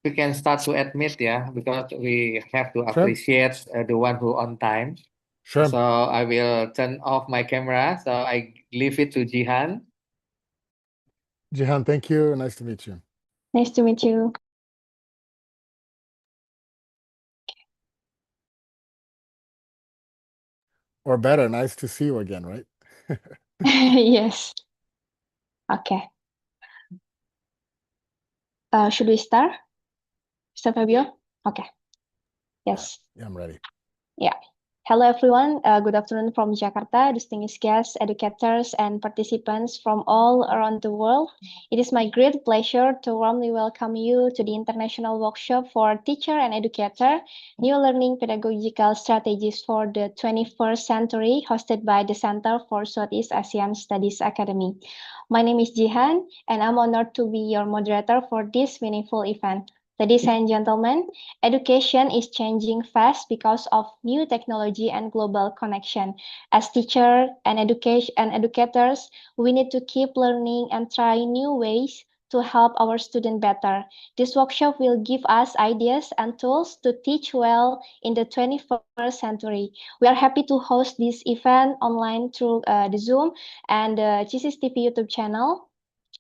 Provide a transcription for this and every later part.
we can start to admit, yeah, because we have to Sure. appreciate the one who on time. Sure. So I will turn off my camera. So I leave it to Jihan. Jihan, thank you. Nice to meet you. Nice to meet you. Or better, nice to see you again, right? Yes. Okay. Should we start? Mr. Fabio? Okay. Yes. Yeah, I'm ready. Yeah. Hello, everyone. Good afternoon from Jakarta, distinguished guests, educators, and participants from all around the world. It is my great pleasure to warmly welcome you to the International Workshop for Teacher and Educator, New Learning Pedagogical Strategies for the 21st Century, hosted by the Center for Southeast Asian Studies Academy. My name is Jihan, and I'm honored to be your moderator for this meaningful event. Ladies and gentlemen, education is changing fast because of new technology and global connection. As teachers and educators, we need to keep learning and try new ways to help our students better. This workshop will give us ideas and tools to teach well in the 21st century. We are happy to host this event online through the Zoom and the GCS TV YouTube channel,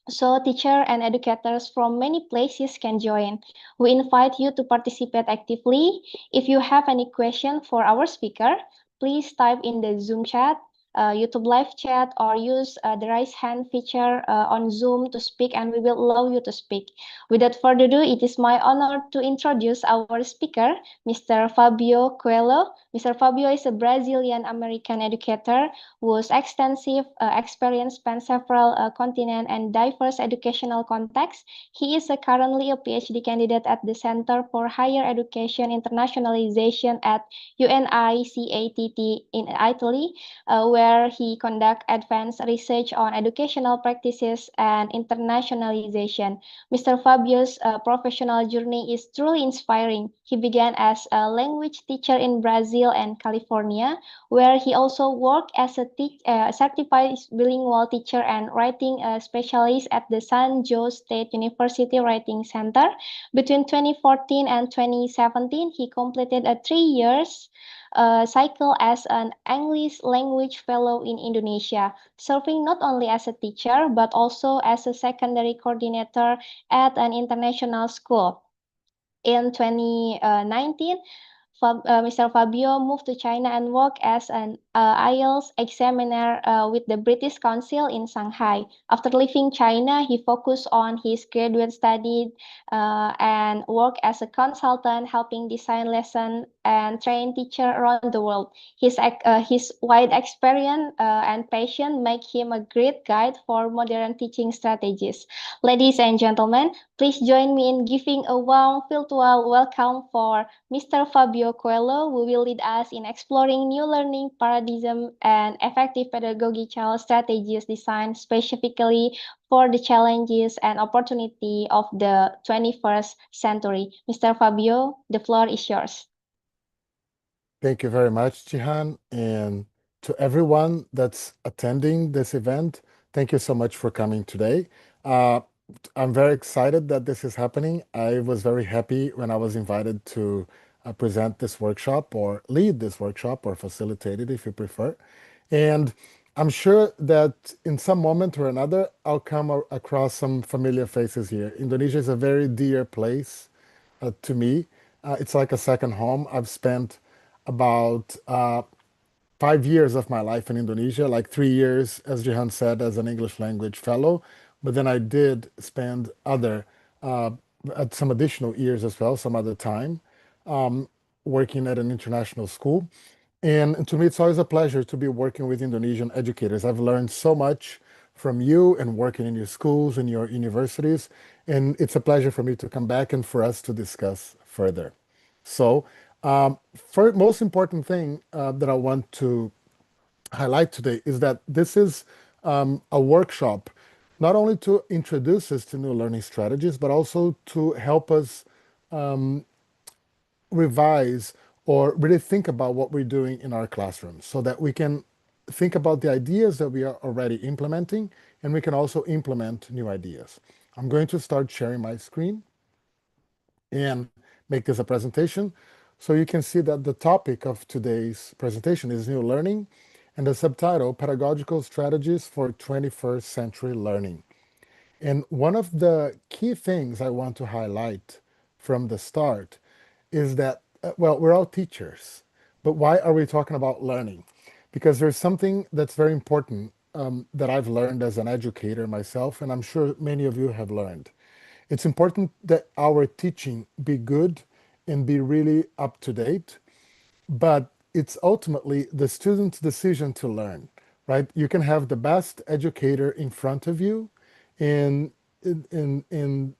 so teachers and educators from many places can join. We invite you to participate actively. If you have any question for our speaker, please type in the Zoom chat, YouTube live chat, or use the raise hand feature on Zoom to speak, and we will allow you to speak. Without further ado, it is my honor to introduce our speaker, Mr. Fabio Coelho. Mr. Fabio is a Brazilian-American educator whose extensive experience spans several continents and diverse educational contexts. He is currently a PhD candidate at the Center for Higher Education Internationalization at UNICATT in Italy, where he conducts advanced research on educational practices and internationalization. Mr. Fabio's professional journey is truly inspiring. He began as a language teacher in Brazil and California, where he also worked as a certified bilingual teacher and writing specialist at the San Jose State University Writing Center. Between 2014 and 2017, he completed a 3 years cycle as an English language fellow in Indonesia, serving not only as a teacher but also as a secondary coordinator at an international school. In 2019, Mr. Fabio moved to China and worked as an IELTS examiner with the British Council in Shanghai. After leaving China, he focused on his graduate studies and worked as a consultant, helping design lessons and train teachers around the world. His wide experience and passion make him a great guide for modern teaching strategies. Ladies and gentlemen, please join me in giving a warm virtual welcome for Mr. Fabio Coelho, who will lead us in exploring new learning paradigm and effective pedagogical strategies designed specifically for the challenges and opportunity of the 21st century. Mr. Fabio, the floor is yours. Thank you very much, Jihan. And to everyone that's attending this event, thank you so much for coming today. I'm very excited that this is happening. I was very happy when I was invited to present this workshop or lead this workshop or facilitate it if you prefer. And I'm sure that in some moment or another, I'll come across some familiar faces here. Indonesia is a very dear place to me. It's like a second home. I've spent about 5 years of my life in Indonesia, like 3 years, as Jihan said, as an English language fellow. But then I did spend uh, some additional years as well, some other time, working at an international school. And to me, it's always a pleasure to be working with Indonesian educators. I've learned so much from you and working in your schools and your universities. And it's a pleasure for me to come back and for us to discuss further. So, for most important thing that I want to highlight today is that this is a workshop not only to introduce us to new learning strategies, but also to help us revise or really think about what we're doing in our classrooms so that we can think about the ideas that we are already implementing and we can also implement new ideas. I'm going to start sharing my screen and make this a presentation. So you can see that the topic of today's presentation is new learning and the subtitle, Pedagogical Strategies for 21st Century Learning. And one of the key things I want to highlight from the start is that, well, we're all teachers, but why are we talking about learning? Because there's something that's very important that I've learned as an educator myself, and I'm sure many of you have learned. It's important that our teaching be good and be really up to date, but it's ultimately the student's decision to learn, right? You can have the best educator in front of you, and in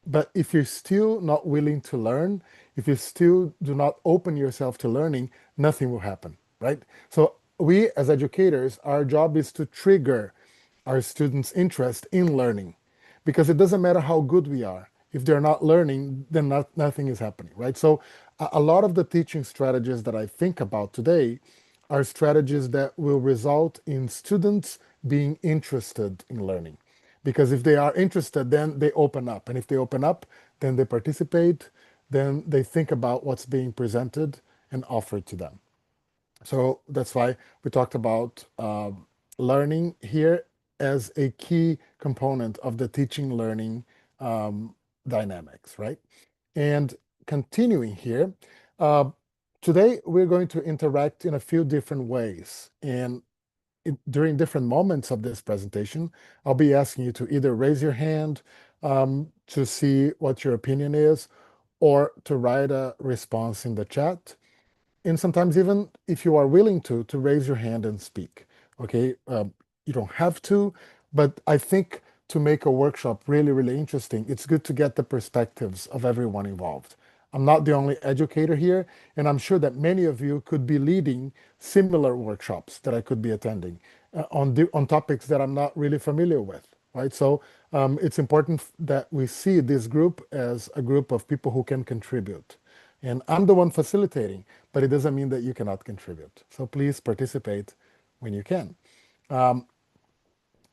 but if you're still not willing to learn, if you still do not open yourself to learning, nothing will happen, right? So we as educators, our job is to trigger our students' interest in learning, because it doesn't matter how good we are. If they're not learning, then nothing is happening, right? So a lot of the teaching strategies that I think about today are strategies that will result in students being interested in learning. Because if they are interested, then they open up. And if they open up, then they participate, then they think about what's being presented and offered to them. So that's why we talked about learning here as a key component of the teaching learning um, dynamics, right? And continuing here, uh, today we're going to interact in a few different ways. And during different moments of this presentation, I'll be asking you to either raise your hand to see what your opinion is, or to write a response in the chat, and sometimes even if you are willing to raise your hand and speak. Okay, you don't have to, but I think to make a workshop really, really interesting, it's good to get the perspectives of everyone involved. I'm not the only educator here, and I'm sure that many of you could be leading similar workshops that I could be attending on topics that I'm not really familiar with, right? So it's important that we see this group as a group of people who can contribute. And I'm the one facilitating, but it doesn't mean that you cannot contribute. So please participate when you can.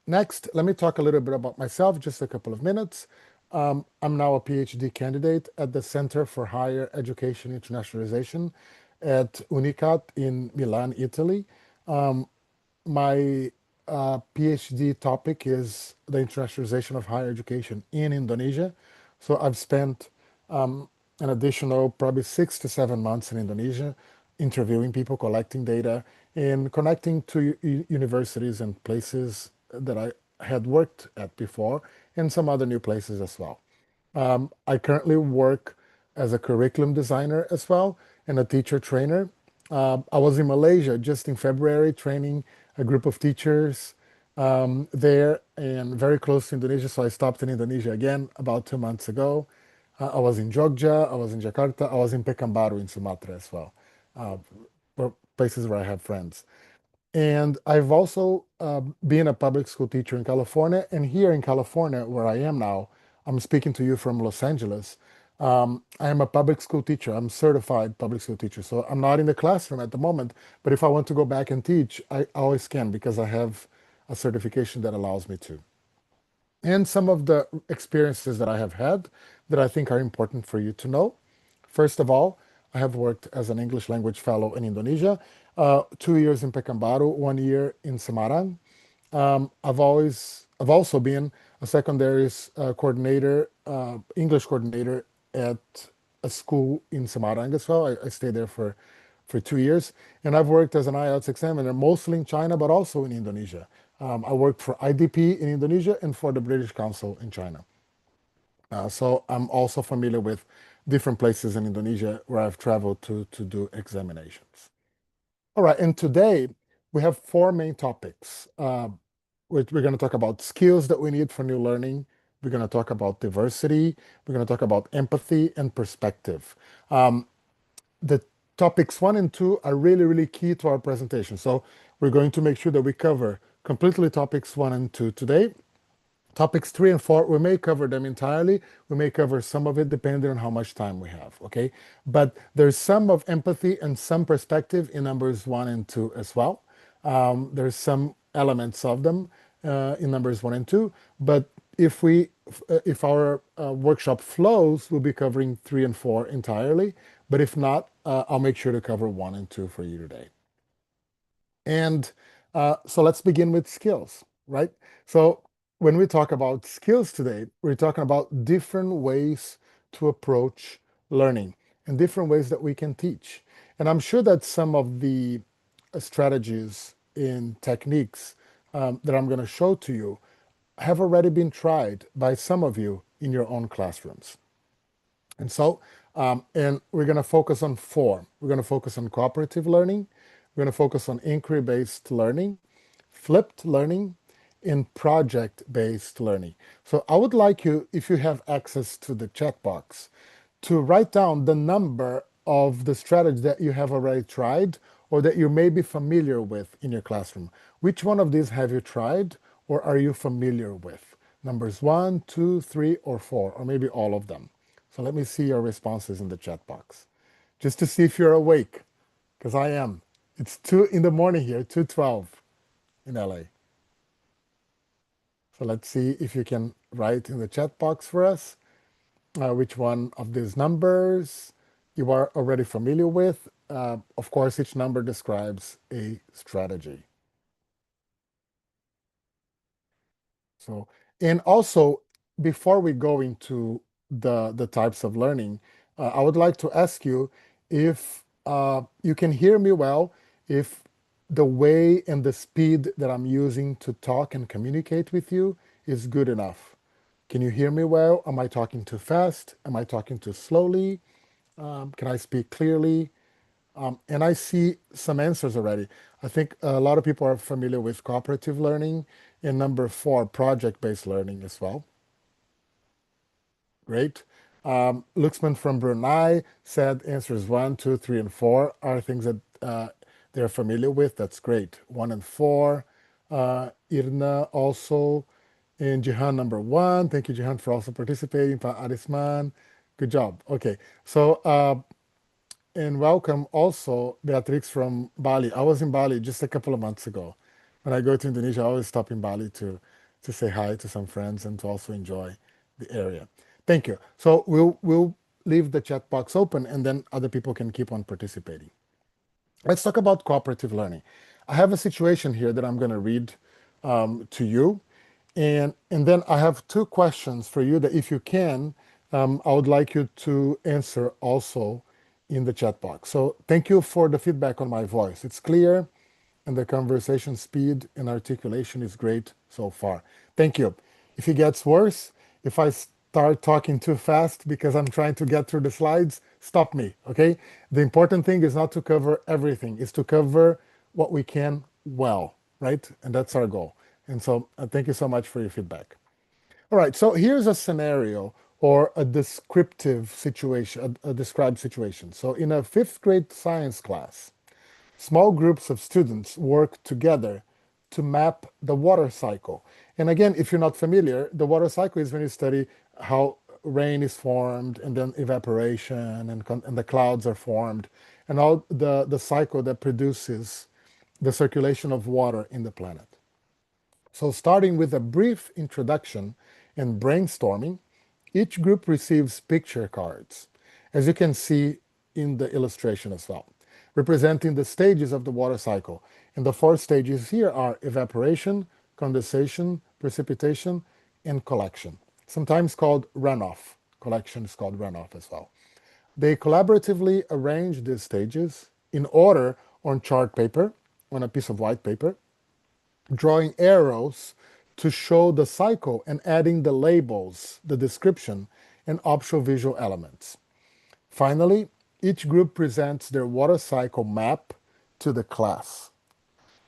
Next, let me talk a little bit about myself, just a couple of minutes. I'm now a PhD candidate at the Center for Higher Education Internationalization at Unicat in Milan, Italy. My PhD topic is the internationalization of higher education in Indonesia. So I've spent an additional probably 6 to 7 months in Indonesia, interviewing people, collecting data, and connecting to universities and places that I had worked at before, and some other new places as well. I currently work as a curriculum designer as well and a teacher trainer. I was in Malaysia just in February training a group of teachers there and very close to Indonesia. So I stopped in Indonesia again about 2 months ago. I was in Jogja, I was in Jakarta, I was in Pekanbaru in Sumatra as well, uh, places where I have friends. And I've also been a public school teacher in California. And here in California, where I am now, I'm speaking to you from Los Angeles. I am a public school teacher. I'm certified public school teacher. So I'm not in the classroom at the moment. But if I want to go back and teach, I always can because I have a certification that allows me to. And some of the experiences that I have had that I think are important for you to know. First of all, I have worked as an English language fellow in Indonesia, 2 years in Pekanbaru, 1 year in Semarang. I've also been a secondary coordinator, English coordinator at a school in Semarang as well. I stayed there for 2 years, and I've worked as an IELTS examiner, mostly in China, but also in Indonesia. I worked for IDP in Indonesia and for the British Council in China. So I'm also familiar with different places in Indonesia where I've traveled to do examinations. All right, and today we have four main topics. We're going to talk about skills that we need for new learning. We're going to talk about diversity. We're going to talk about empathy and perspective. The topics 1 and 2 are really, really key to our presentation. So we're going to make sure that we cover completely topics 1 and 2 today. Topics 3 and 4, we may cover them entirely. We may cover some of it depending on how much time we have, okay? But there's some of empathy and some perspective in numbers 1 and 2 as well. There's some elements of them in numbers 1 and 2, but if our workshop flows, we'll be covering 3 and 4 entirely. But if not, I'll make sure to cover 1 and 2 for you today. And so let's begin with skills, right? So when we talk about skills today, we're talking about different ways to approach learning and different ways that we can teach. And I'm sure that some of the strategies and techniques that I'm going to show to you have already been tried by some of you in your own classrooms. And so, and we're going to focus on 4. We're going to focus on cooperative learning. We're going to focus on inquiry-based learning, flipped learning, and project-based learning. So I would like you, if you have access to the chat box, to write down the number of the strategy that you have already tried or that you may be familiar with in your classroom. Which one of these have you tried or are you familiar with? Numbers 1, 2, 3, or 4, or maybe all of them. So let me see your responses in the chat box, just to see if you're awake, because I am. It's 2 in the morning here, 2:12 in LA. So let's see if you can write in the chat box for us which one of these numbers you are already familiar with. Of course, each number describes a strategy. So, and also, before we go into the types of learning, I would like to ask you if you can hear me well, if the way and the speed that I'm using to talk and communicate with you is good enough. Can you hear me well? Am I talking too fast? Am I talking too slowly? Can I speak clearly? And I see some answers already. I think a lot of people are familiar with cooperative learning, and number 4, project-based learning as well. Great. Luxman from Brunei said answers 1, 2, 3, and 4 are things that they're familiar with. That's great. 1 and 4. Irna also. And Jihan number 1. Thank you, Jihan, for also participating. Pa Arisman. Good job. Okay. So and welcome also Beatrix from Bali. I was in Bali just a couple of months ago. When I go to Indonesia, I always stop in Bali to say hi to some friends and to also enjoy the area. Thank you. So we'll leave the chat box open and then other people can keep on participating. Let's talk about cooperative learning. I have a situation here that I'm going to read to you. And then I have 2 questions for you that if you can, I would like you to answer also in the chat box. So thank you for the feedback on my voice. It's clear and the conversation speed and articulation is great so far. Thank you. If it gets worse, if I start talking too fast because I'm trying to get through the slides, stop me, okay? The important thing is not to cover everything, it's to cover what we can well, right? And that's our goal. And so thank you so much for your feedback. All right, so here's a scenario or a descriptive situation, a described situation. So in a 5th grade science class, small groups of students work together to map the water cycle. And again, if you're not familiar, the water cycle is when you study how rain is formed and then evaporation and the clouds are formed and all the cycle that produces the circulation of water in the planet. So starting with a brief introduction and brainstorming, each group receives picture cards, as you can see in the illustration as well, representing the stages of the water cycle. And the 4 stages here are evaporation, condensation, precipitation, and collection, sometimes called runoff. Collection is called runoff as well. They collaboratively arrange these stages in order on chart paper, on a piece of white paper, drawing arrows to show the cycle and adding the labels, the description, and optional visual elements. Finally, each group presents their water cycle map to the class,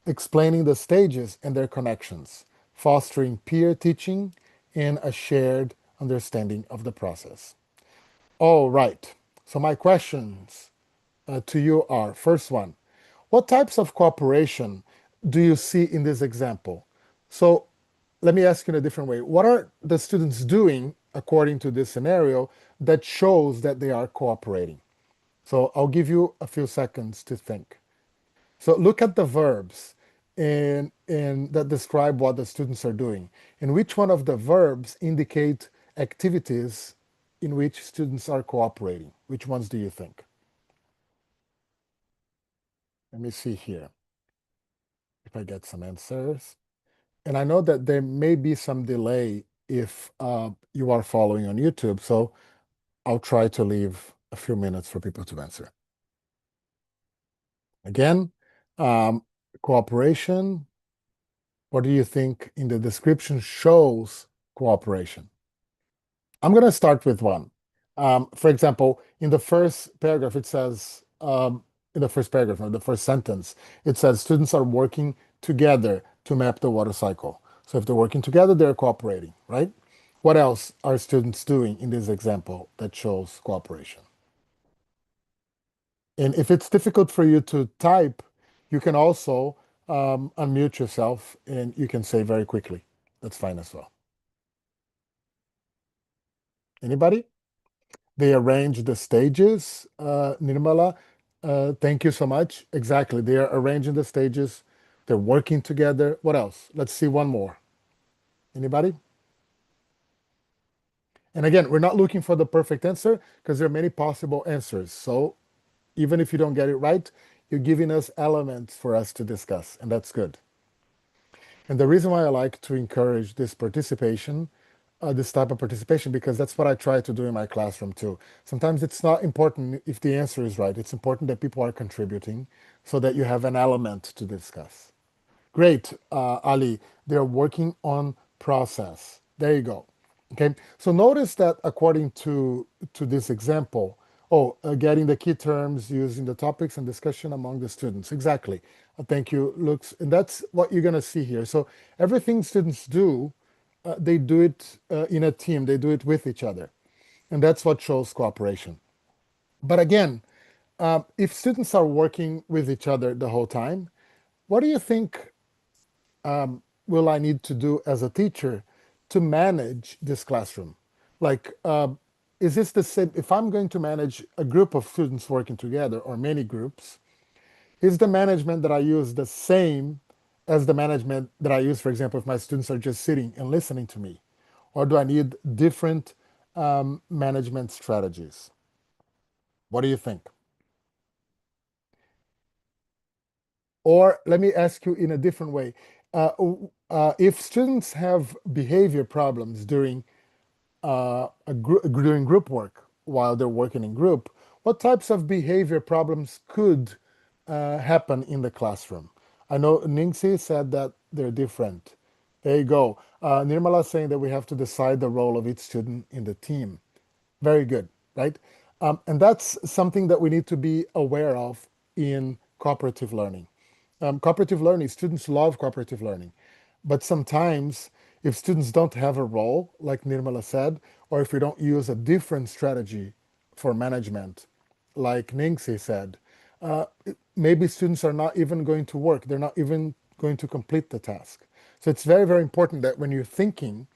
explaining the stages and their connections, fostering peer teaching and a shared understanding of the process. All right, so my questions to you are, first one, what types of cooperation do you see in this example? So let me ask you in a different way. What are the students doing according to this scenario that shows that they are cooperating? So I'll give you a few seconds to think. So look at the verbs. and that describe what the students are doing. And which one of the verbs indicate activities in which students are cooperating? Which ones do you think? Let me see here if I get some answers. And I know that there may be some delay if you are following on YouTube, so I'll try to leave a few minutes for people to answer. Again, cooperation. What do you think in the description shows cooperation? I'm going to start with one. For example, in the first paragraph, it says, in the first paragraph, or the first sentence, it says students are working together to map the water cycle. So if they're working together, they're cooperating, right? What else are students doing in this example that shows cooperation? And if it's difficult for you to type, you can also unmute yourself and you can say very quickly. That's fine as well. Anybody? They arrange the stages, Nirmala. Thank you so much. Exactly. They are arranging the stages. They're working together. What else? Let's see one more. Anybody? And again, we're not looking for the perfect answer because there are many possible answers. So even if you don't get it right, you're giving us elements for us to discuss, and that's good. And the reason why I like to encourage this participation, this type of participation, because that's what I try to do in my classroom too. Sometimes it's not important if the answer is right. It's important that people are contributing so that you have an element to discuss. Great, Ali. They're working on process. There you go. Okay. So notice that according to this example, getting the key terms, using the topics and discussion among the students. Exactly. Thank you, Lux. And that's what you're going to see here. So everything students do, they do it in a team. They do it with each other. And that's what shows cooperation. But again, if students are working with each other the whole time, what do you think will I need to do as a teacher to manage this classroom? Like, is this the same? If I'm going to manage a group of students working together or many groups, is the management that I use the same as the management that I use, for example, if my students are just sitting and listening to me? Or do I need different management strategies? What do you think? Or let me ask you in a different way. If students have behavior problems during doing group work while they're working in group, what types of behavior problems could happen in the classroom? I know Ningsi said that they're different. There you go. Nirmala is saying that we have to decide the role of each student in the team. Very good, right? And that's something that we need to be aware of in cooperative learning. Cooperative learning, students love cooperative learning. But sometimes, if students don't have a role, like Nirmala said, or if we don't use a different strategy for management, like Ningsi said, uh, maybe students are not even going to work. They're not even going to complete the task. So it's very, very important that when you're thinking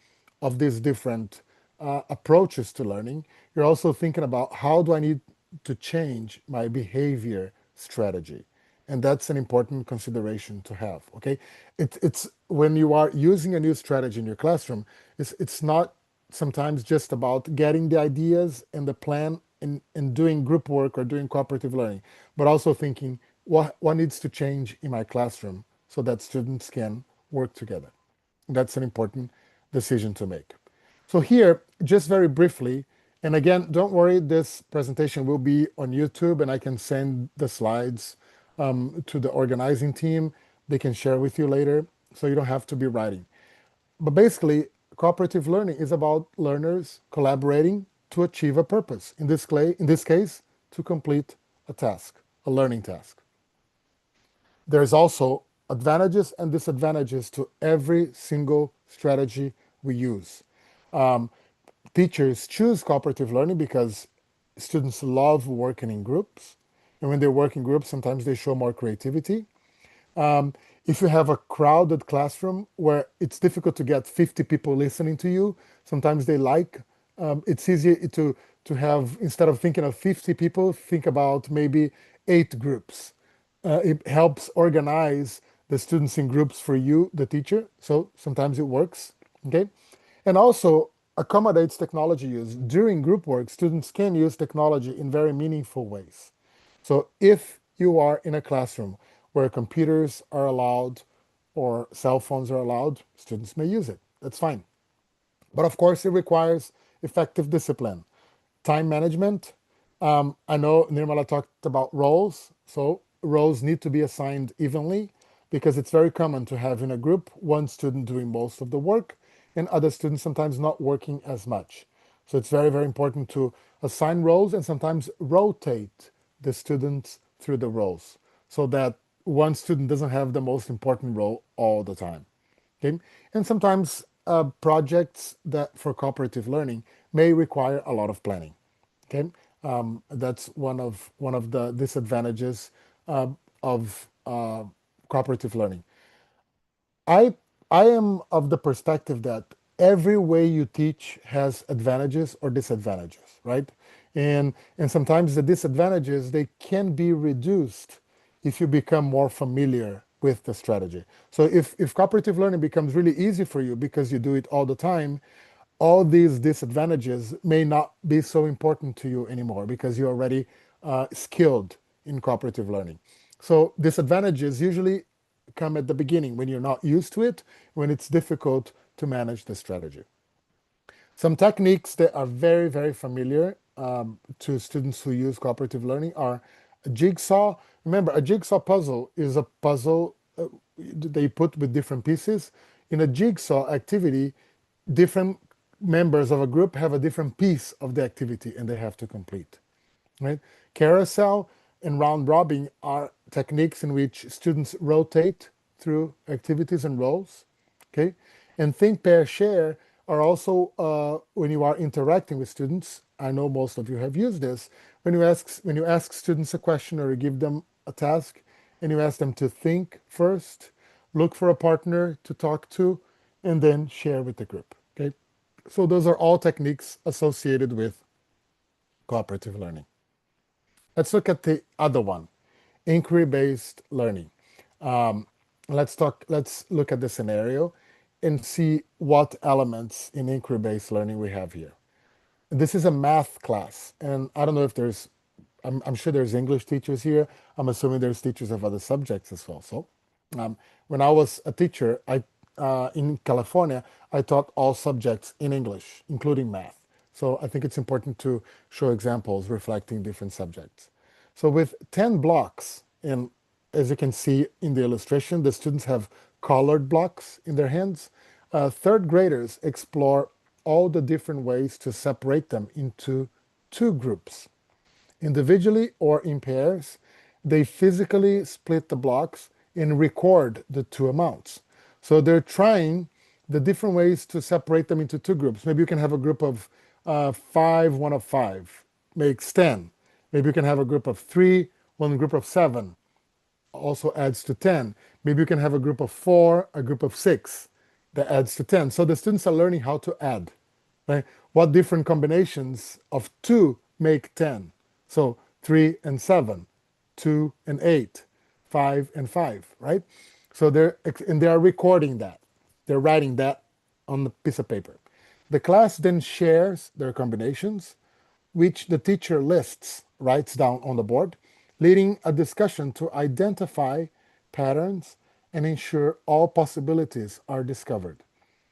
of these different approaches to learning, you're also thinking about how do I need to change my behavior strategy. And that's an important consideration to have. Okay, it's when you are using a new strategy in your classroom, it's not sometimes just about getting the ideas and the plan and doing group work or doing cooperative learning, but also thinking what needs to change in my classroom so that students can work together. That's an important decision to make. So here, just very briefly, and again, don't worry, this presentation will be on YouTube and I can send the slides to the organizing team. They can share with you later, so you don't have to be writing. But basically, cooperative learning is about learners collaborating to achieve a purpose. In this case, to complete a task, a learning task. There's also advantages and disadvantages to every single strategy we use. Teachers choose cooperative learning because students love working in groups. And when they work in groups, sometimes they show more creativity. If you have a crowded classroom where it's difficult to get 50 people listening to you, sometimes it's easier to have, instead of thinking of 50 people, think about maybe 8 groups. It helps organize the students in groups for you, the teacher. So sometimes it works, okay? And also accommodates technology use. During group work, students can use technology in very meaningful ways. So if you are in a classroom where computers are allowed or cell phones are allowed, students may use it. That's fine. But of course, it requires effective discipline, time management. I know Nirmala talked about roles, so roles need to be assigned evenly because it's very common to have in a group one student doing most of the work and other students sometimes not working as much. So it's very, very important to assign roles and sometimes rotate the students through the roles so that one student doesn't have the most important role all the time. Okay? And sometimes projects that for cooperative learning may require a lot of planning. Okay, that's one of the disadvantages of cooperative learning. I I am of the perspective that every way you teach has advantages or disadvantages, right? And sometimes the disadvantages they can be reduced if you become more familiar with the strategy. So if cooperative learning becomes really easy for you because you do it all the time, all these disadvantages may not be so important to you anymore because you're already skilled in cooperative learning. So disadvantages usually come at the beginning when you're not used to it, when it's difficult to manage the strategy. Some techniques that are very, very familiar to students who use cooperative learning are a jigsaw. Remember, a jigsaw puzzle is a puzzle they put with different pieces. In a jigsaw activity, different members of a group have a different piece of the activity and they have to complete. Right? Carousel and round robin are techniques in which students rotate through activities and roles. Okay, and think, pair, share are also when you are interacting with students. I know most of you have used this. When you ask students a question or you give them a task, and you ask them to think first, look for a partner to talk to, and then share with the group. Okay, so those are all techniques associated with cooperative learning. Let's look at the other one, inquiry-based learning. Um, let's look at the scenario and see what elements in inquiry-based learning we have here. This is a math class, and I don't know if I'm sure there's English teachers here. I'm assuming there's teachers of other subjects as well. So, when I was a teacher, in California, I taught all subjects in English, including math. So I think it's important to show examples reflecting different subjects. So with 10 blocks, and as you can see in the illustration, the students have colored blocks in their hands. Third graders explore all the different ways to separate them into two groups. Individually or in pairs, they physically split the blocks and record the two amounts. So they're trying the different ways to separate them into two groups. Maybe you can have a group of five, one of five, makes 10. Maybe you can have a group of three, one group of seven, also adds to 10. Maybe you can have a group of four, a group of six, that adds to 10. So the students are learning how to add, right? What different combinations of two make 10? So 3 and 7, 2 and 8, 5 and 5, right? So they are recording that. They're writing that on the piece of paper. The class then shares their combinations, which the teacher lists, writes down on the board, leading a discussion to identify patterns and ensure all possibilities are discovered,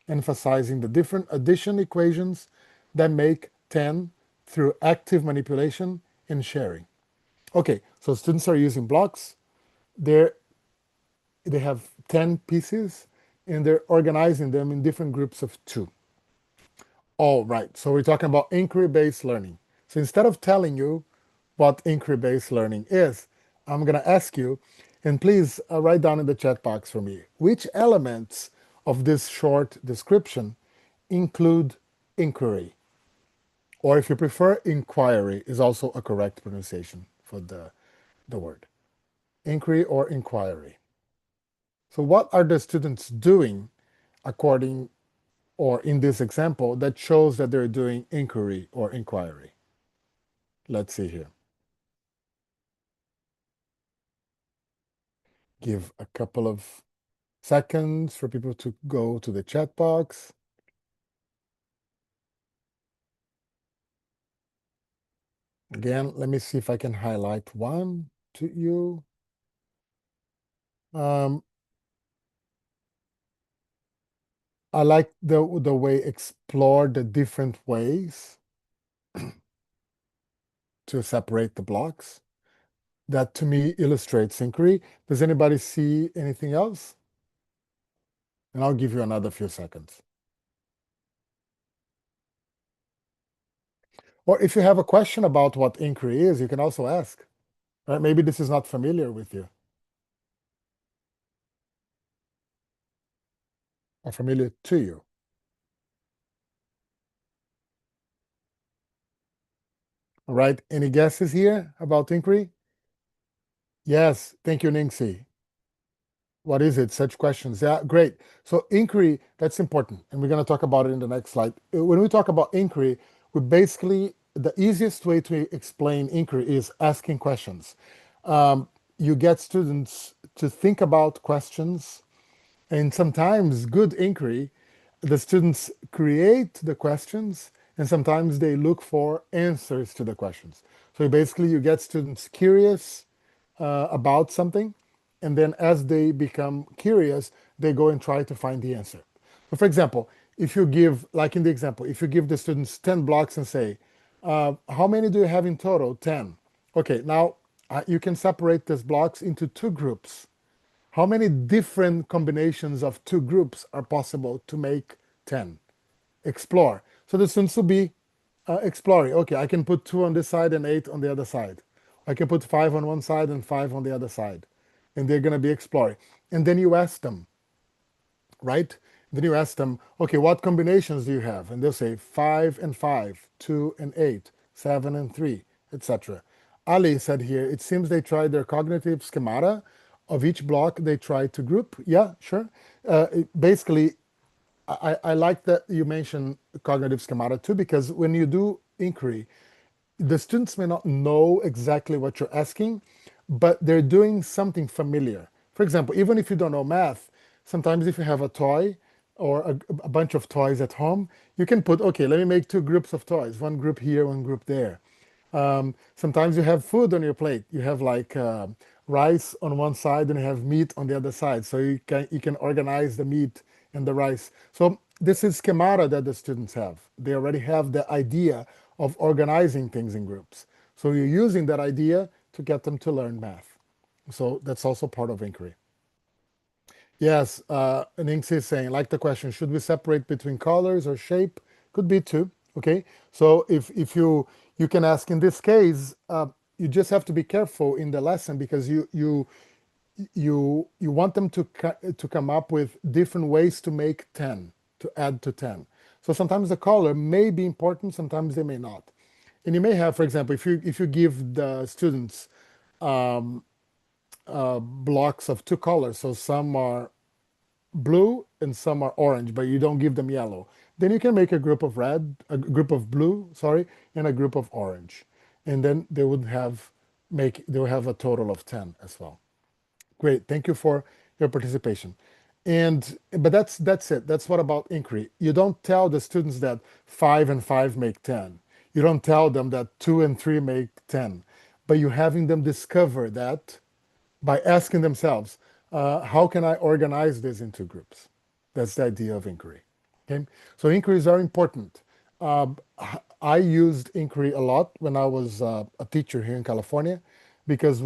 emphasizing the different addition equations that make 10 through active manipulation and sharing. Okay, so students are using blocks. They're, they have 10 pieces and they're organizing them in different groups of two. All right, so we're talking about inquiry-based learning. So instead of telling you what inquiry-based learning is, I'm going to ask you, and please write down in the chat box for me, which elements of this short description include inquiry? Or if you prefer, inquiry is also a correct pronunciation for the word. Inquiry or inquiry. So what are the students doing according or in this example that shows that they're doing inquiry or inquiry? Let's see here. Give a couple of seconds for people to go to the chat box. Again, let me see if I can highlight one to you. I like the way explore the different ways to separate the blocks. That to me illustrates inquiry. Does anybody see anything else? And I'll give you another few seconds. Or if you have a question about what inquiry is, you can also ask. Right? Maybe this is not familiar with you or familiar to you. All right, any guesses here about inquiry? Yes, thank you, Ningsi. What is it? Such questions. Yeah, great. So inquiry, that's important. And we're going to talk about it in the next slide. When we talk about inquiry, we basically, the easiest way to explain inquiry is asking questions. You get students to think about questions, and sometimes good inquiry, the students create the questions, and sometimes they look for answers to the questions. So basically, you get students curious about something, and then as they become curious, they go and try to find the answer. So for example, if you give, like in the example, if you give the students 10 blocks and say, how many do you have in total? 10. Okay, now you can separate these blocks into two groups. How many different combinations of two groups are possible to make 10? Explore. So the students will be exploring. Okay, I can put 2 on this side and 8 on the other side. I can put 5 on one side and 5 on the other side. And they're going to be exploring. And then you ask them, right? Then you ask them, okay, what combinations do you have? And they'll say 5 and 5, 2 and 8, 7 and 3, etc. Ali said here, it seems they tried their cognitive schemata of each block they tried to group. Yeah, sure. Basically, I like that you mentioned cognitive schemata too, because when you do inquiry, the students may not know exactly what you're asking, but they're doing something familiar. For example, even if you don't know math, sometimes if you have a toy or a bunch of toys at home, you can put, okay, let me make two groups of toys, one group here, one group there. Sometimes you have food on your plate. You have like rice on one side and you have meat on the other side. So you can organize the meat and the rice. So this is schemata that the students have. They already have the idea of organizing things in groups. So you're using that idea to get them to learn math. So that's also part of inquiry. Yes, Ningxi is saying, like the question, should we separate between colors or shape? Could be two. Okay, so if you can ask in this case, you just have to be careful in the lesson because you want them to come up with different ways to make 10, to add to 10. So sometimes the color may be important, sometimes they may not. And you may have, for example, if you give the students blocks of two colors, so some are blue and some are orange, but you don't give them yellow. Then you can make a group of red, a group of blue, sorry, and a group of orange. And then they will have a total of 10 as well. Great, thank you for your participation. But that's it. That's what about inquiry. You don't tell the students that 5 and 5 make 10. You don't tell them that 2 and 3 make 10. But you're having them discover that by asking themselves, how can I organize this into groups? That's the idea of inquiry. Okay, so inquiries are important. I used inquiry a lot when I was a teacher here in California, because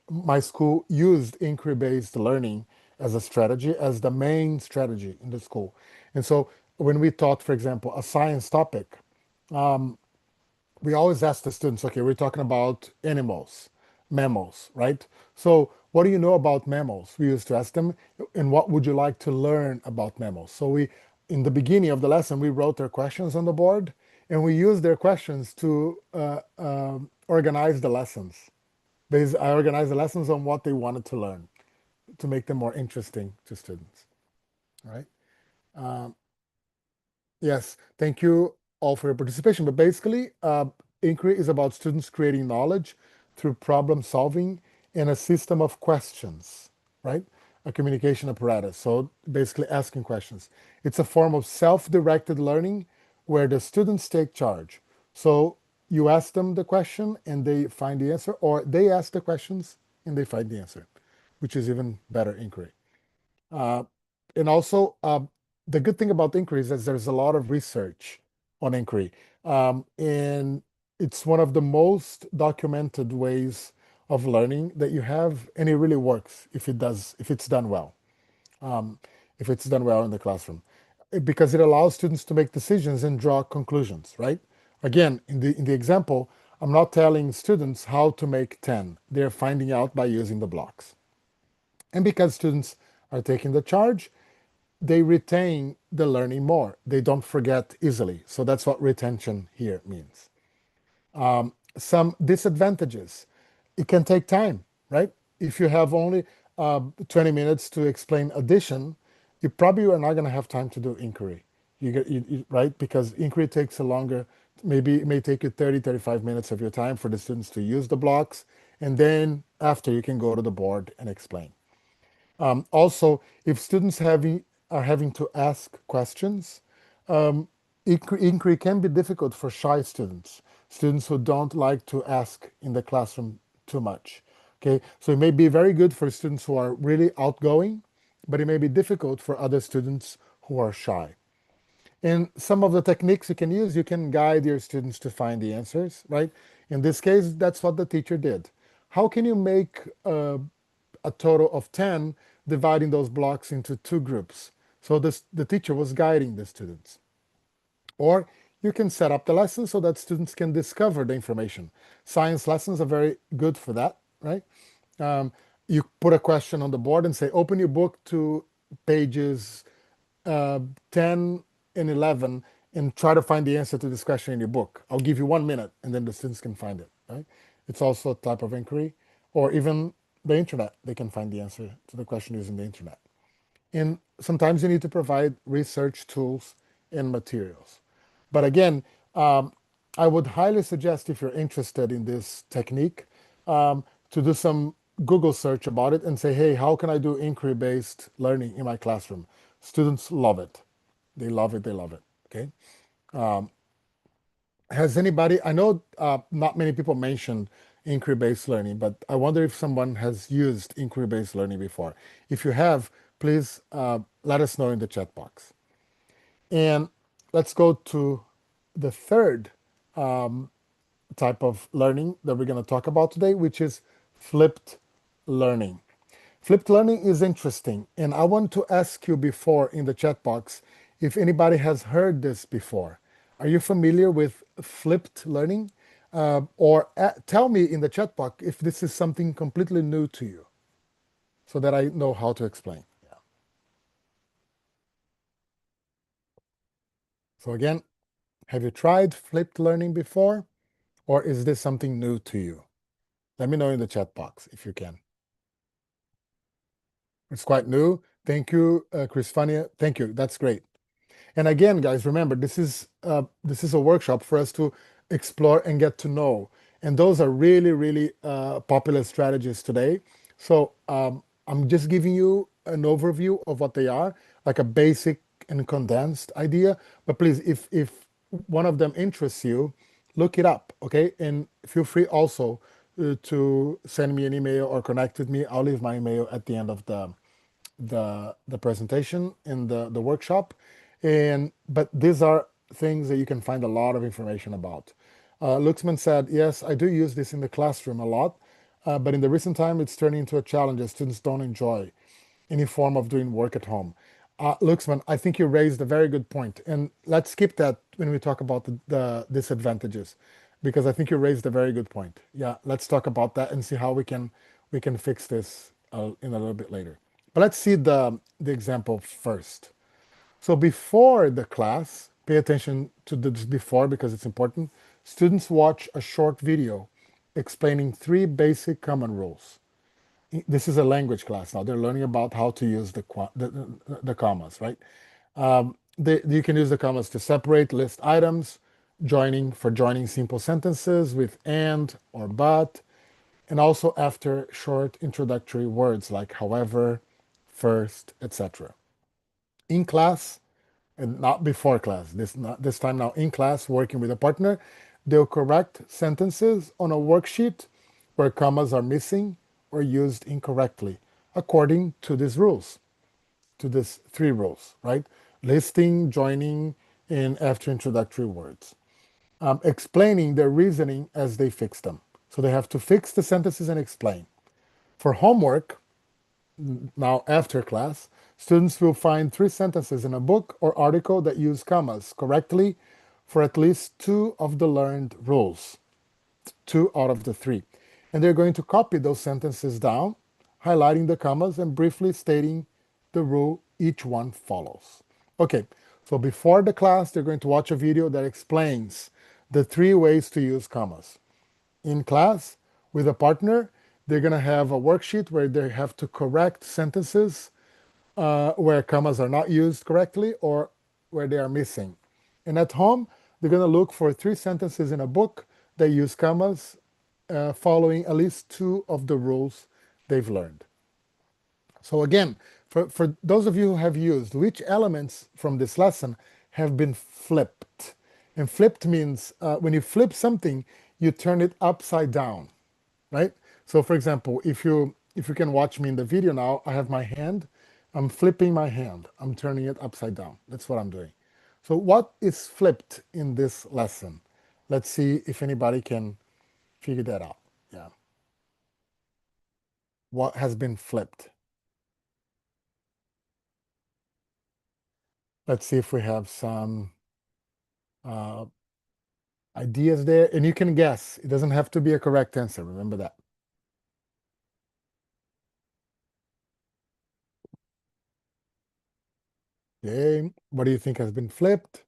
my school used inquiry-based learning as a strategy, as the main strategy in the school. And so when we taught, for example, a science topic, we always ask the students, okay, we're talking about animals, mammals, right? So what do you know about mammals? We used to ask them, and what would you like to learn about mammals? So in the beginning of the lesson, we wrote their questions on the board, and we used their questions to organize the lessons. I organized the lessons on what they wanted to learn to make them more interesting to students, all right? Yes, thank you all for your participation. But basically, inquiry is about students creating knowledge through problem solving in a system of questions, right? a communication apparatus. So basically asking questions. It's a form of self-directed learning where the students take charge. So you ask them the question and they find the answer, or they ask the questions and they find the answer, which is even better inquiry. Uh, and also, the good thing about inquiry is that there's a lot of research on inquiry. And it's one of the most documented ways of learning that you have, and it really works if it's done well. Um, if it's done well in the classroom, because it allows students to make decisions and draw conclusions, right? Again, in the example, I'm not telling students how to make 10. They're finding out by using the blocks. And because students are taking the charge, they retain the learning more. They don't forget easily. So that's what retention here means. Some disadvantages. It can take time, right? If you have only 20 minutes to explain addition, you probably are not going to have time to do inquiry. Right? Because inquiry takes a longer, maybe it may take you 30, 35 minutes of your time for the students to use the blocks. And then after you can go to the board and explain. Also, if students are having to ask questions, inquiry can be difficult for shy students who don't like to ask in the classroom too much. Okay, so it may be very good for students who are really outgoing, but it may be difficult for other students who are shy. And some of the techniques you can use, you can guide your students to find the answers, right? In this case, that's what the teacher did. How can you make a total of 10, dividing those blocks into two groups? So the teacher was guiding the students. Or you can set up the lesson so that students can discover the information. Science lessons are very good for that, right? Um, you put a question on the board and say, open your book to pages 10 and 11 and try to find the answer to this question in your book. I'll give you 1 minute and then the students can find it, right? It's also a type of inquiry, or even the internet. They can find the answer to the question using the internet. And sometimes you need to provide research tools and materials. But again, I would highly suggest, if you're interested in this technique, to do some Google search about it and say, hey, how can I do inquiry-based learning in my classroom? Students love it. They love it. They love it. Okay. Has anybody, I know not many people mentioned inquiry-based learning, but I wonder if someone has used inquiry-based learning before. If you have, please let us know in the chat box. And let's go to the third type of learning that we're going to talk about today, which is flipped learning. Flipped learning is interesting, and I want to ask you before in the chat box if anybody has heard this before. Are you familiar with flipped learning? Or tell me in the chat box if this is something completely new to you so that I know how to explain. Yeah. So again, have you tried flipped learning before, or is this something new to you? Let me know in the chat box if you can. It's quite new. Thank you, Chris Fania. Thank you. That's great. And again, guys, remember this is a workshop for us to explore and get to know. And those are really, really popular strategies today. So I'm just giving you an overview of what they are, like a basic and condensed idea. But please, if one of them interests you, look it up, okay? And feel free also to send me an email or connect with me. I'll leave my email at the end of the presentation in the workshop. But these are things that you can find a lot of information about. Luxman said, yes, I do use this in the classroom a lot, but in the recent time it's turning into a challenge as students don't enjoy any form of doing work at home. Luxman, I think you raised a very good point, and let's skip that when we talk about the disadvantages, because I think you raised a very good point. Yeah, let's talk about that and see how we can fix this in a little bit later. But let's see the example first. So before the class, pay attention to this before because it's important. Students watch a short video explaining three basic common rules. This is a language class now. They're learning about how to use the commas, right? You can use the commas to separate list items, joining simple sentences with and or but, and also after short introductory words like however, first, etc. In class, and not before class, this time now in class, working with a partner, they'll correct sentences on a worksheet where commas are missing or used incorrectly, according to these rules, to these three rules, right? Listing, joining, and after introductory words. Explaining their reasoning as they fix them. So they have to fix the sentences and explain. For homework, now after class, students will find 3 sentences in a book or article that use commas correctly for at least 2 of the learned rules, 2 out of the 3. And they're going to copy those sentences down, highlighting the commas and briefly stating the rule each one follows. Okay, so before the class, they're going to watch a video that explains the 3 ways to use commas. In class, with a partner, they're going to have a worksheet where they have to correct sentences where commas are not used correctly or where they are missing. And at home, they're going to look for 3 sentences in a book that use commas, following at least 2 of the rules they've learned. So again, for those of you who have used, which elements from this lesson have been flipped? And flipped means when you flip something, you turn it upside down, right? So for example, if you can watch me in the video now, I have my hand, I'm flipping my hand, I'm turning it upside down. That's what I'm doing. So what is flipped in this lesson? Let's see if anybody can figure that out. Yeah. What has been flipped? Let's see if we have some ideas there. And you can guess. It doesn't have to be a correct answer. Remember that. Okay. What do you think has been flipped?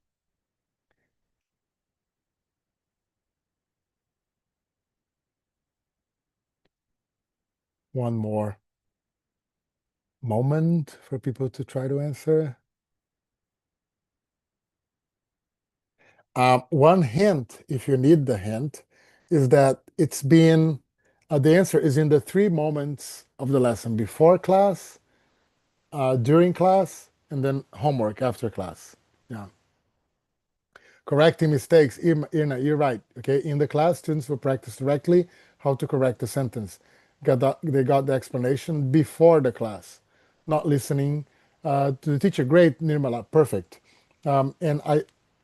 One more moment for people to try to answer. One hint, if you need the hint, is that it's been, the answer is in the 3 moments of the lesson: before class, during class, and then homework after class. Yeah. Correcting mistakes. Irna, you're right. Okay. In the class, students will practice directly how to correct the sentence. They got the explanation before the class, not listening to the teacher. Great, Nirmala. Perfect. And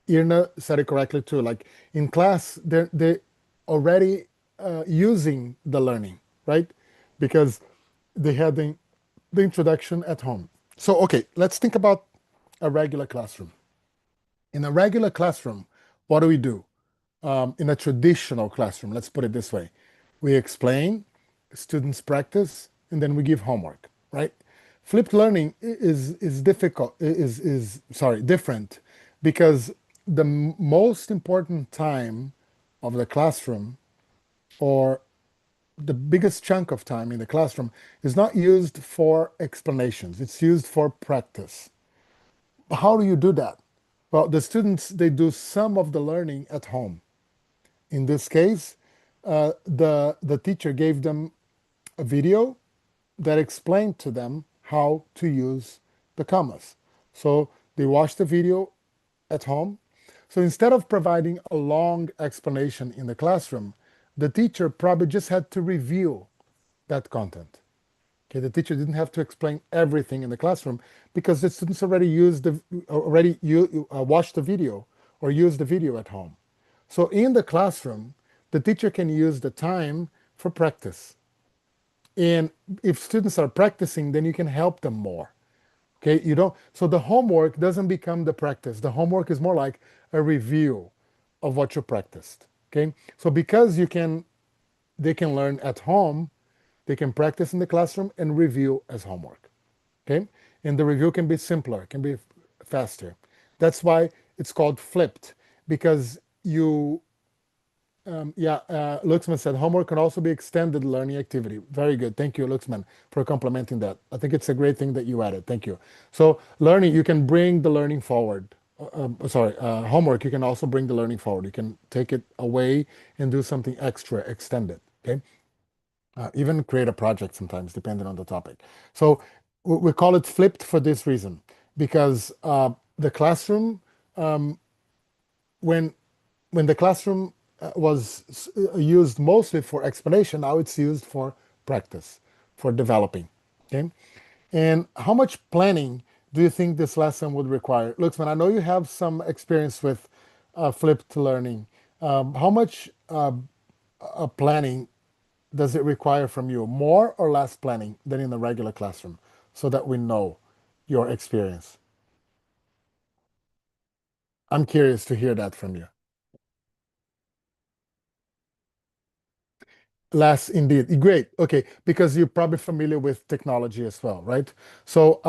Irna said it correctly too. Like in class, they already using the learning, right? Because they had the introduction at home. So, okay, let's think about a regular classroom. In a regular classroom, what do we do? In a traditional classroom, let's put it this way. We explain, students practice, and then we give homework, right? Flipped learning is different, because the most important time of the classroom, or the biggest chunk of time in the classroom, is not used for explanations. It's used for practice. How do you do that? Well, the students, they do some of the learning at home. In this case, the teacher gave them a video that explained to them how to use the commas. So they watched the video at home. So instead of providing a long explanation in the classroom, the teacher probably just had to review that content. Okay, the teacher didn't have to explain everything in the classroom because the students already watched the video or used the video at home. So in the classroom, the teacher can use the time for practice. And if students are practicing, then you can help them more. Okay, so the homework doesn't become the practice. The homework is more like a review of what you practiced. Okay, so because they can learn at home, they can practice in the classroom and review as homework. Okay, and the review can be simpler, can be faster. That's why it's called flipped, because Luxman said homework can also be extended learning activity. Very good. Thank you, Luxman, for complimenting that. I think it's a great thing that you added. Thank you. So learning, you can bring the learning forward. Homework, you can also bring the learning forward. You can take it away and do something extra, extended. Okay. Even create a project sometimes, depending on the topic. So we call it flipped for this reason, because the classroom, when the classroom was used mostly for explanation, now it's used for practice, for developing. Okay, and how much planning do you think this lesson would require? Luxman, I know you have some experience with flipped learning. How much planning does it require from you? More or less planning than in the regular classroom, so that we know your experience? I'm curious to hear that from you. Less indeed. Great. Okay. Because you're probably familiar with technology as well, right? So,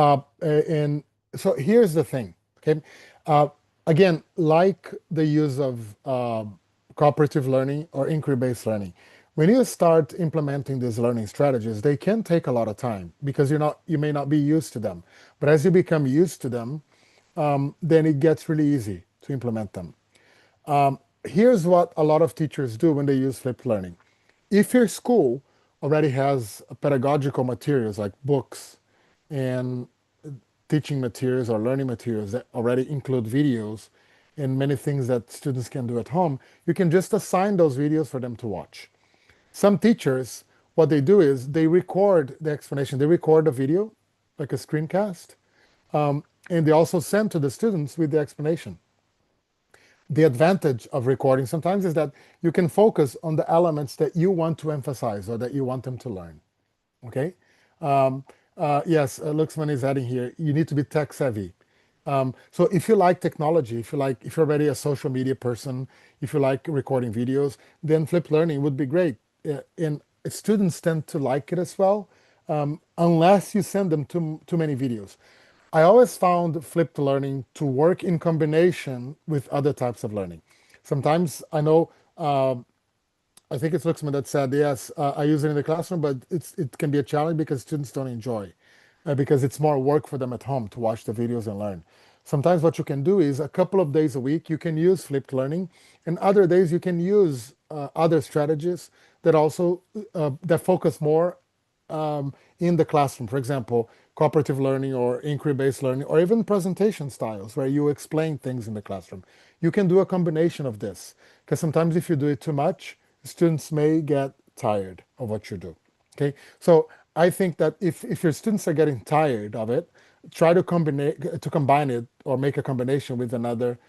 and so here's the thing. Okay. Uh, Again, like the use of cooperative learning or inquiry-based learning, when you start implementing these learning strategies, they can take a lot of time because you may not be used to them. But as you become used to them, then it gets really easy to implement them. Here's what a lot of teachers do when they use flipped learning. If your school already has pedagogical materials like books and teaching materials or learning materials that already include videos and many things that students can do at home, you can just assign those videos for them to watch. Some teachers, what they do is they record the explanation, they record a video, like a screencast, and they also send to the students with the explanation. The advantage of recording sometimes is that you can focus on the elements that you want to emphasize or that you want them to learn. Okay. Yes, Luxman is adding here. You need to be tech savvy. So if you like technology, if you're already a social media person, if you like recording videos, then flipped learning would be great. And students tend to like it as well, unless you send them too many videos. I always found flipped learning to work in combination with other types of learning. Sometimes I know, I think it's Luxman that said, yes, I use it in the classroom, but it can be a challenge because students don't enjoy, because it's more work for them at home to watch the videos and learn. Sometimes what you can do is a couple of days a week, you can use flipped learning, and other days you can use other strategies that also that focus more in the classroom. For example, cooperative learning or inquiry-based learning, or even presentation styles where you explain things in the classroom. You can do a combination of this because sometimes if you do it too much, students may get tired of what you do. Okay, so I think that if your students are getting tired of it, try to combine it or make a combination with another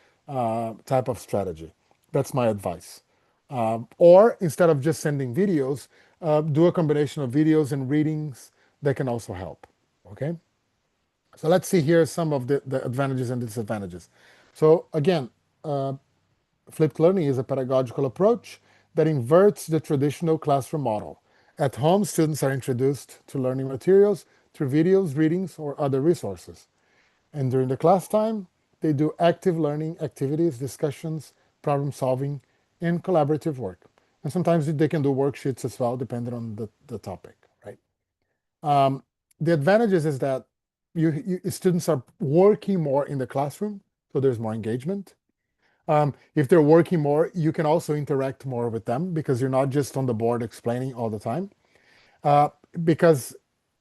type of strategy. That's my advice. Or instead of just sending videos, do a combination of videos and readings that can also help. Okay, so let's see here some of the advantages and disadvantages. So again, flipped learning is a pedagogical approach that inverts the traditional classroom model. At home, students are introduced to learning materials through videos, readings, or other resources. And during the class time, they do active learning activities, discussions, problem solving, and collaborative work. And sometimes they can do worksheets as well, depending on the topic, right? Um, the advantages is that students are working more in the classroom, so there's more engagement. If they're working more, you can also interact more with them because you're not just on the board explaining all the time. Uh, because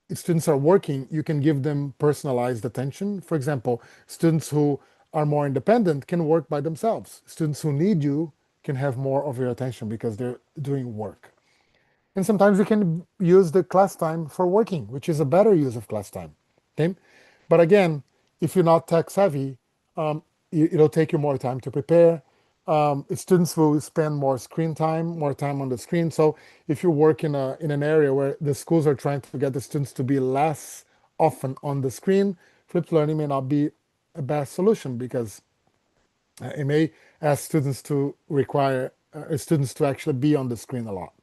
if students are working, you can give them personalized attention. For example, students who are more independent can work by themselves. Students who need you can have more of your attention because they're doing work. And sometimes you can use the class time for working, which is a better use of class time. Okay. But again, if you're not tech savvy, it'll take you more time to prepare. Students will spend more time on the screen. So if you work in an area where the schools are trying to get the students to be less often on the screen, flipped learning may not be a best solution because it may ask students to actually be on the screen a lot.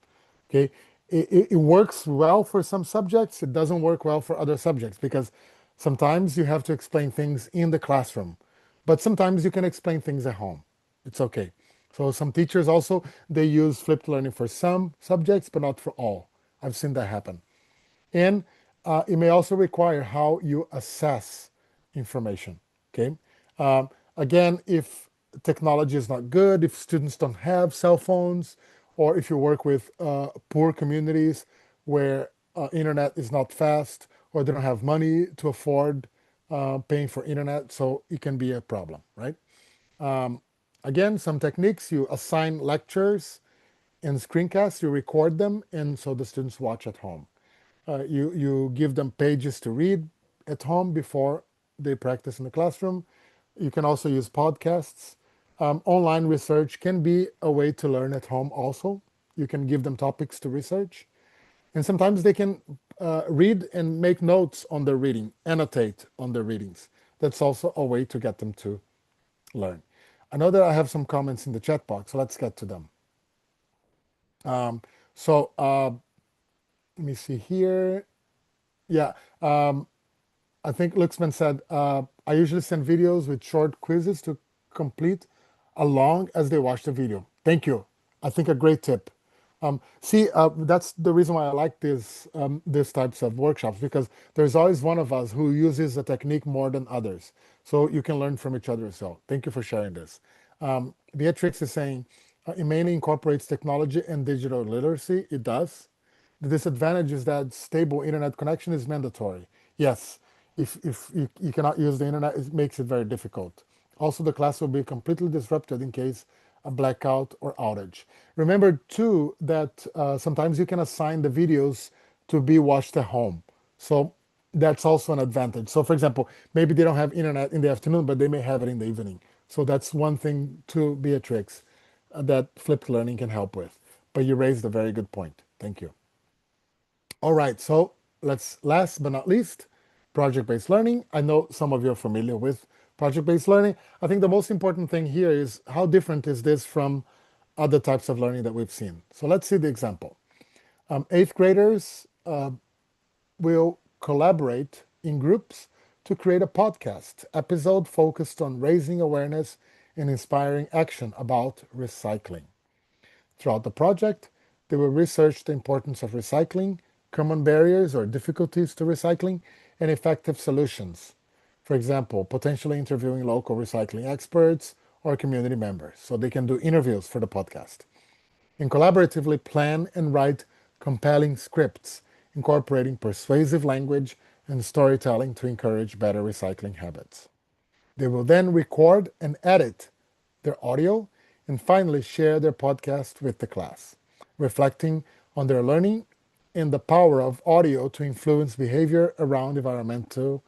Okay, it works well for some subjects. It doesn't work well for other subjects because sometimes you have to explain things in the classroom, but sometimes you can explain things at home. It's okay. So some teachers also they use flipped learning for some subjects, but not for all. I've seen that happen. And it may also require how you assess information. Okay. Again, if technology is not good, if students don't have cell phones, or if you work with poor communities where internet is not fast, or they don't have money to afford paying for internet, so it can be a problem, right? Um, Again, some techniques: you assign lectures and screencasts, you record them, and so the students watch at home. You give them pages to read at home before they practice in the classroom. You can also use podcasts. Online research can be a way to learn at home also. You can give them topics to research. And sometimes they can read and make notes on their reading, annotate on their readings. That's also a way to get them to learn. I know that I have some comments in the chat box, so let's get to them. Um, so let me see here. Yeah, I think Luxman said, I usually send videos with short quizzes to complete along as they watch the video. Thank you. I think a great tip. That's the reason why I like these types of workshops, because there's always one of us who uses a technique more than others. So you can learn from each other. So thank you for sharing this. Beatrix is saying, it mainly incorporates technology and digital literacy. It does. The disadvantage is that stable internet connection is mandatory. Yes, if you cannot use the internet, it makes it very difficult. Also, the class will be completely disrupted in case a blackout or outage. Remember too that sometimes you can assign the videos to be watched at home. So that's also an advantage. So for example, maybe they don't have internet in the afternoon, but they may have it in the evening. So that's one thing to Beatrix that flipped learning can help with. But you raised a very good point. Thank you. All right, so last but not least, project-based learning. I know some of you are familiar with project-based learning. I think the most important thing here is how different is this from other types of learning that we've seen. So let's see the example. Eighth graders will collaborate in groups to create a podcast episode focused on raising awareness and inspiring action about recycling. Throughout the project, they will research the importance of recycling, common barriers or difficulties to recycling, and effective solutions. For example, potentially interviewing local recycling experts or community members, so they can do interviews for the podcast. And collaboratively plan and write compelling scripts, incorporating persuasive language and storytelling to encourage better recycling habits. They will then record and edit their audio and finally share their podcast with the class, reflecting on their learning and the power of audio to influence behavior around environmental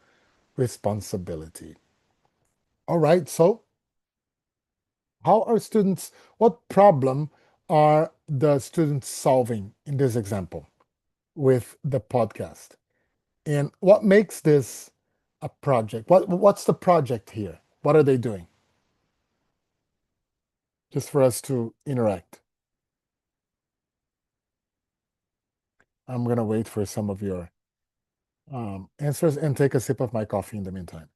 responsibility. All right, so what problem are the students solving in this example with the podcast? And what makes this a project? What's the project here? What are they doing? Just for us to interact. I'm going to wait for some of your answers and take a sip of my coffee in the meantime.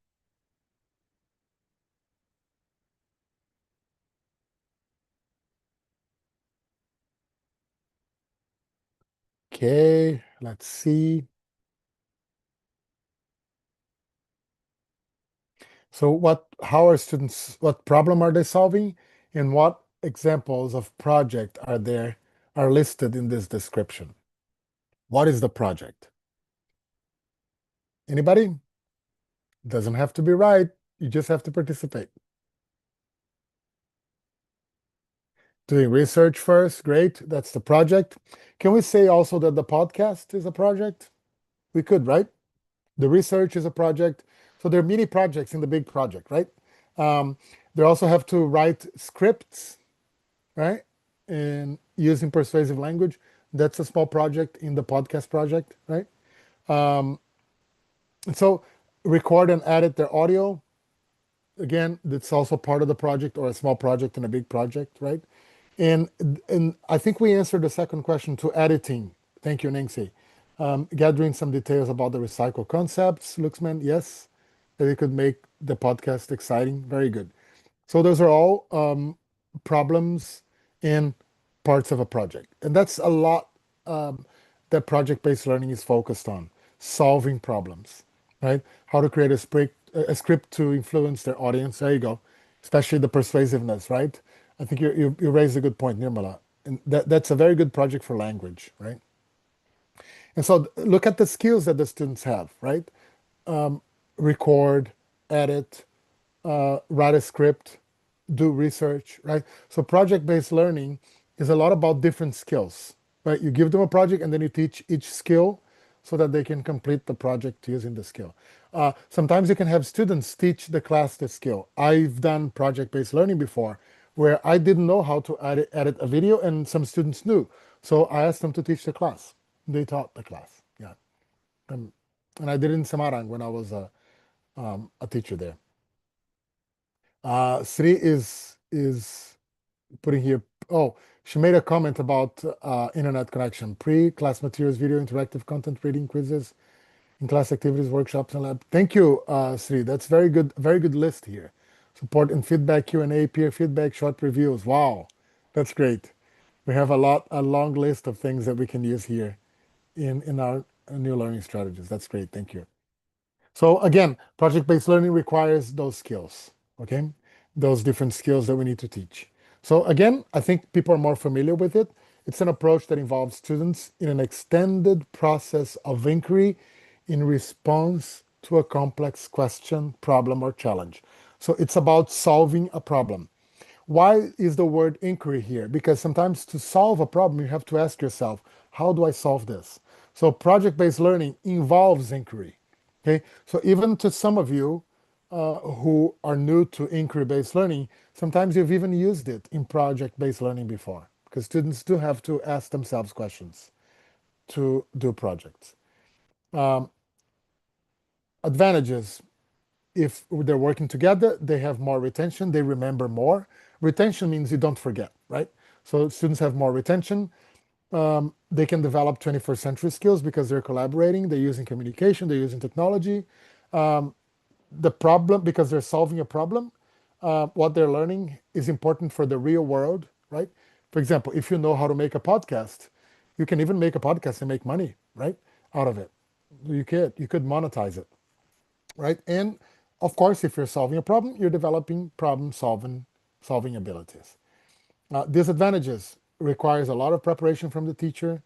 Okay, let's see. So what problem are they solving? And what examples of project are listed in this description? What is the project? Anybody? Doesn't have to be right. You just have to participate. Doing research first, great. That's the project. Can we say also that the podcast is a project? We could, right? The research is a project. So there are mini projects in the big project, right? They also have to write scripts, right? And using persuasive language. That's a small project in the podcast project, right? And so record and edit their audio. Again, that's also part of the project, or a small project and a big project, right? And I think we answered the second question to editing. Thank you, Nancy. Gathering some details about the recycle concepts, Luxman, yes, that it could make the podcast exciting. Very good. So those are all problems in parts of a project. And that's a lot that project-based learning is focused on, solving problems, right? How to create a script to influence their audience. There you go. Especially the persuasiveness, right? I think you raised a good point, Nirmala. And that's a very good project for language, right? And so look at the skills that the students have, right? Record, edit, write a script, do research, right? So project-based learning is a lot about different skills, right? You give them a project and then you teach each skill so that they can complete the project using the skill. Sometimes you can have students teach the class the skill. I've done project-based learning before where I didn't know how to edit a video and some students knew. So I asked them to teach the class. They taught the class, yeah. And I did it in Semarang when I was a teacher there. Sri is putting here. Oh, she made a comment about internet connection, pre-class materials, video, interactive content, reading, quizzes, in-class activities, workshops, and lab. Thank you, Sri. That's very good list here. Support and feedback, Q&A, peer feedback, short reviews. Wow, that's great. We have a long list of things that we can use here in our new learning strategies. That's great. Thank you. So again, project-based learning requires those skills, okay? Those different skills that we need to teach. So again, I think people are more familiar with it. It's an approach that involves students in an extended process of inquiry in response to a complex question, problem, or challenge. So it's about solving a problem. Why is the word inquiry here? Because sometimes to solve a problem, you have to ask yourself, how do I solve this? So project-based learning involves inquiry. Okay, so even to some of you who are new to inquiry-based learning, sometimes you've even used it in project-based learning before, because students do have to ask themselves questions to do projects. Advantages: if they're working together, they have more retention, they remember more. Retention means you don't forget, right? So students have more retention. They can develop 21st century skills because they're collaborating, they're using communication, they're using technology. The problem, because they're solving a problem, what they're learning is important for the real world, right? For example, if you know how to make a podcast, you can even make a podcast and make money, right, out of it. You could monetize it, right? And of course, if you're solving a problem, you're developing problem solving abilities. Disadvantages: requires a lot of preparation from the teacher,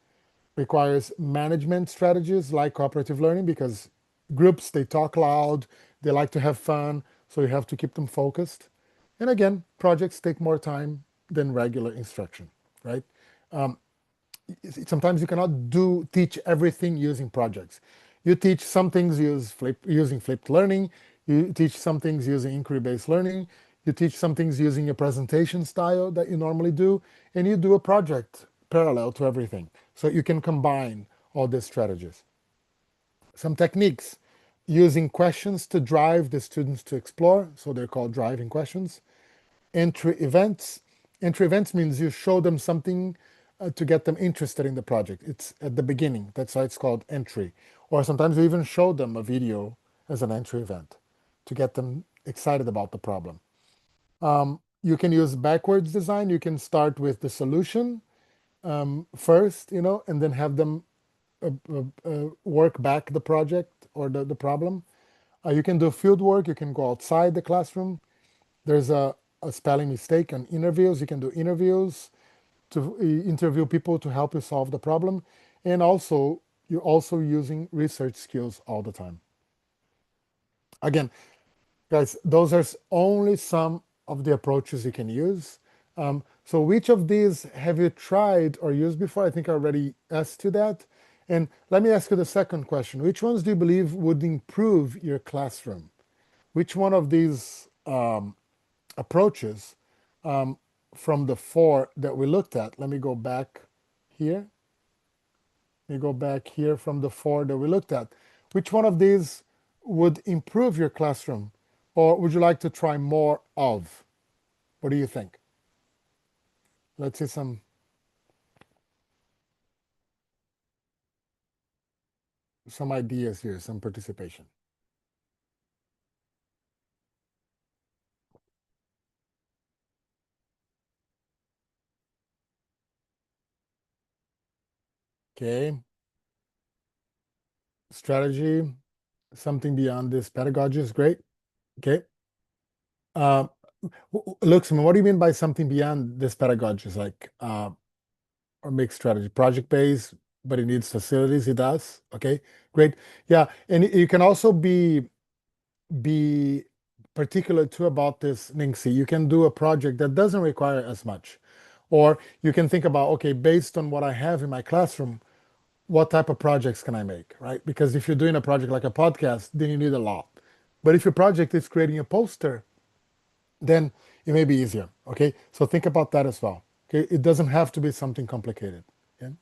requires management strategies like cooperative learning, because groups, they talk loud, they like to have fun, so you have to keep them focused. And again, projects take more time than regular instruction, right? Sometimes you cannot teach everything using projects. You teach some things using flipped learning, you teach some things using inquiry-based learning, you teach some things using a presentation style that you normally do, and you do a project parallel to everything. So you can combine all these strategies. Some techniques: using questions to drive the students to explore, so they're called driving questions. Entry events. Entry events means you show them something to get them interested in the project. It's at the beginning. That's why it's called entry. Or sometimes you even show them a video as an entry event to get them excited about the problem. You can use backwards design. You can start with the solution first, and then have them work back the project or the problem. You can do field work. You can go outside the classroom. There's a spelling mistake on interviews. You can do interviews to interview people to help you solve the problem. And also, you're also using research skills all the time. Again, guys, those are only some of the approaches you can use. So which of these have you tried or used before? I think I already asked you that. And let me ask you the second question. Which ones do you believe would improve your classroom? Which one of these approaches from the four that we looked at? Let me go back here. Let me go back here from the four that we looked at. Which one of these would improve your classroom? Or would you like to try more of? What do you think? Let's see some ideas here, some participation. Okay. Strategy, something beyond this pedagogy is great. Okay. Luxman, what do you mean by something beyond this pedagogy? Is like or mixed strategy, project based, but he needs facilities. He does. Okay, great. Yeah, and you can also be particular too about this, Ningxi. You can do a project that doesn't require as much. Or you can think about, okay, based on what I have in my classroom, what type of projects can I make, right? Because if you're doing a project like a podcast, then you need a lot. But if your project is creating a poster, then it may be easier, okay? So think about that as well, okay? It doesn't have to be something complicated, okay?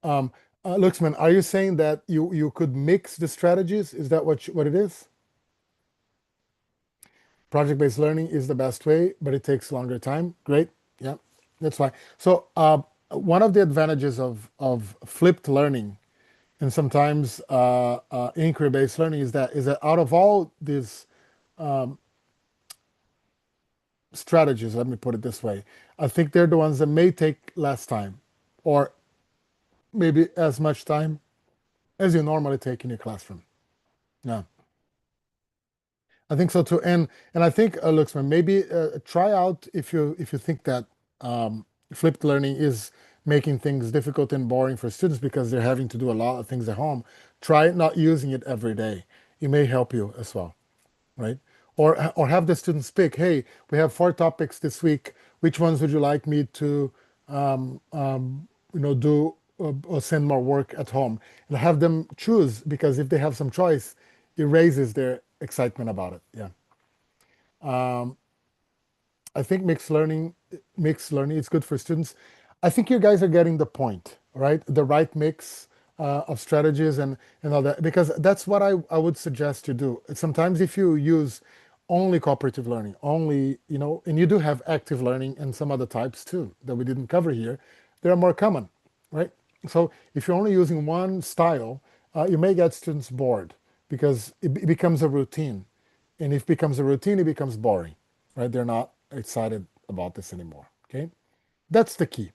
Um, Luxman, are you saying that you could mix the strategies? Is that what it is? Project-based learning is the best way, but it takes longer time. Great. Yeah, that's why. So one of the advantages of flipped learning and sometimes inquiry-based learning is that out of all these strategies, let me put it this way, I think they're the ones that may take less time, or maybe as much time as you normally take in your classroom. Yeah. I think so too, and I think, Luxman, maybe try out if you think that flipped learning is making things difficult and boring for students because they're having to do a lot of things at home. Try not using it every day. It may help you as well, right? Or have the students pick. Hey, we have 4 topics this week. Which ones would you like me to do or send more work at home? And have them choose because if they have some choice, it raises their excitement about it. Yeah. I think mixed learning is good for students. I think you guys are getting the point, right? The right mix of strategies and all that, because that's what I would suggest you do. Sometimes if you use only cooperative learning, only, and you do have active learning and some other types too that we didn't cover here, they are more common, right? So if you're only using one style, you may get students bored because it becomes a routine. And if it becomes a routine, it becomes boring, right? They're not excited about this anymore, okay? That's the key.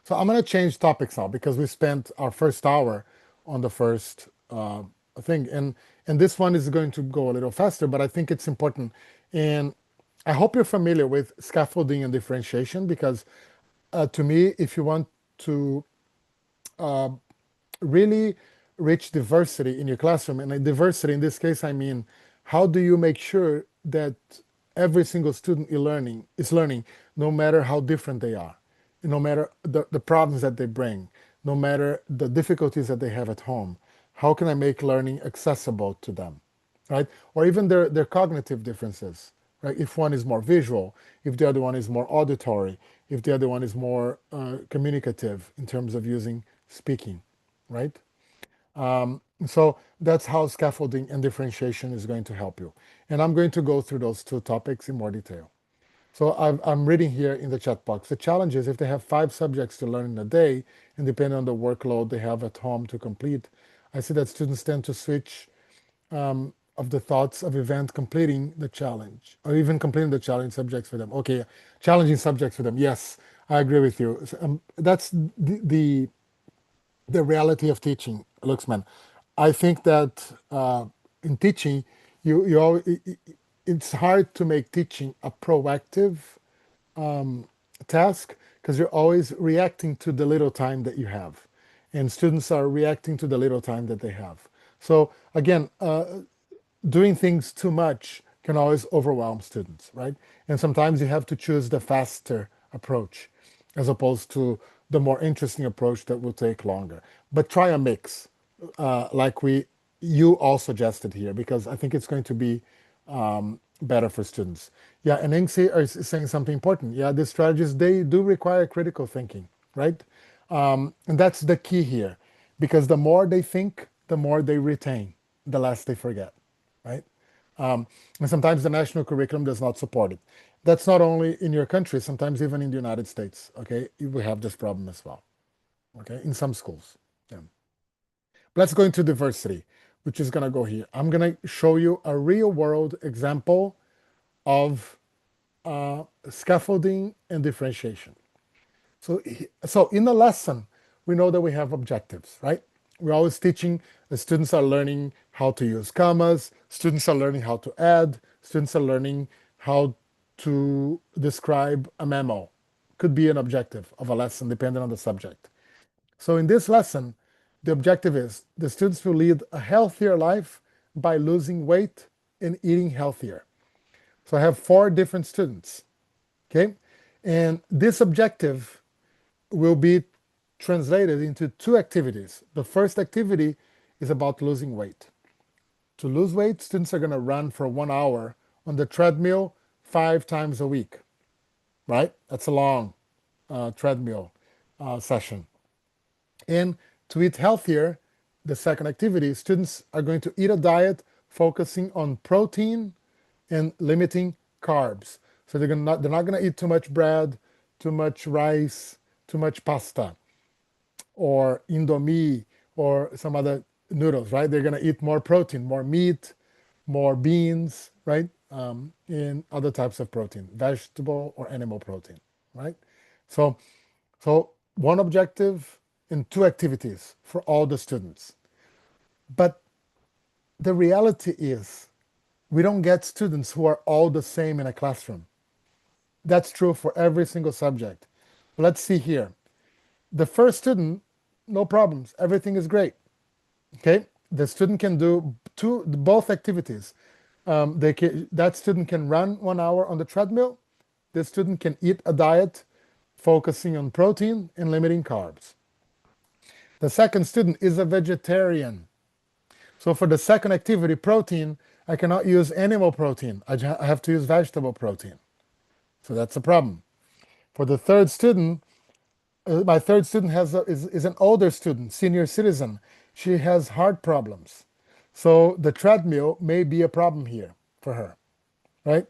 So I'm going to change topics now because we spent our first hour on the first thing. And this one is going to go a little faster, but I think it's important. And I hope you're familiar with scaffolding and differentiation because to me, if you want to really rich diversity in your classroom. And diversity in this case, I mean, how do you make sure that every single student is learning, no matter how different they are, no matter the problems that they bring, no matter the difficulties that they have at home? How can I make learning accessible to them, right? Or even their cognitive differences, right? If one is more visual, if the other one is more auditory, if the other one is more communicative in terms of using speaking, right? So that's how scaffolding and differentiation is going to help you. And I'm going to go through those 2 topics in more detail. So I'm reading here in the chat box. The challenge is if they have 5 subjects to learn in a day, and depending on the workload they have at home to complete, I see that students tend to switch of the thoughts of event completing the challenge, or even completing the challenge subjects for them. Okay, challenging subjects for them. Yes, I agree with you. That's the reality of teaching, Luxman. I think that in teaching, it's hard to make teaching a proactive task because you're always reacting to the little time that you have, and students are reacting to the little time that they have. So again, doing things too much can always overwhelm students, right? And sometimes you have to choose the faster approach as opposed to the more interesting approach that will take longer. But try a mix, like you all suggested here, because I think it's going to be better for students. Yeah, and Ingsi is saying something important. Yeah, these strategies, they do require critical thinking, right? And that's the key here, because the more they think, the more they retain, the less they forget, right? And sometimes the national curriculum does not support it. That's not only in your country, sometimes even in the United States, okay? We have this problem as well, okay, in some schools. Yeah. Let's go into diversity, which is going to go here. I'm going to show you a real world example of scaffolding and differentiation. So in the lesson, we know that we have objectives, right? We're always teaching, the students are learning how to use commas, students are learning how to add, students are learning how to describe a memo, could be an objective of a lesson depending on the subject. So in this lesson, the objective is the students will lead a healthier life by losing weight and eating healthier. So I have 4 different students, okay? And this objective will be translated into 2 activities. The first activity is about losing weight. To lose weight, students are going to run for 1 hour on the treadmill 5 times a week, right? That's a long treadmill session. And to eat healthier, the second activity, students are going to eat a diet focusing on protein and limiting carbs. So they're not going to eat too much bread, too much rice, too much pasta, or Indomie, or some other noodles, right? They're going to eat more protein, more meat, more beans, right? And other types of protein, vegetable or animal protein, right? So, so 1 objective and 2 activities for all the students. But the reality is we don't get students who are all the same in a classroom. That's true for every single subject. Let's see here. The first student, no problems. Everything is great. Okay? The student can do both activities. That student can run 1 hour on the treadmill. The student can eat a diet focusing on protein and limiting carbs. The second student is a vegetarian. So for the second activity, protein, I cannot use animal protein. I have to use vegetable protein. So that's a problem. For the third student, my third student is an older student, senior citizen. She has heart problems. So the treadmill may be a problem here for her, right?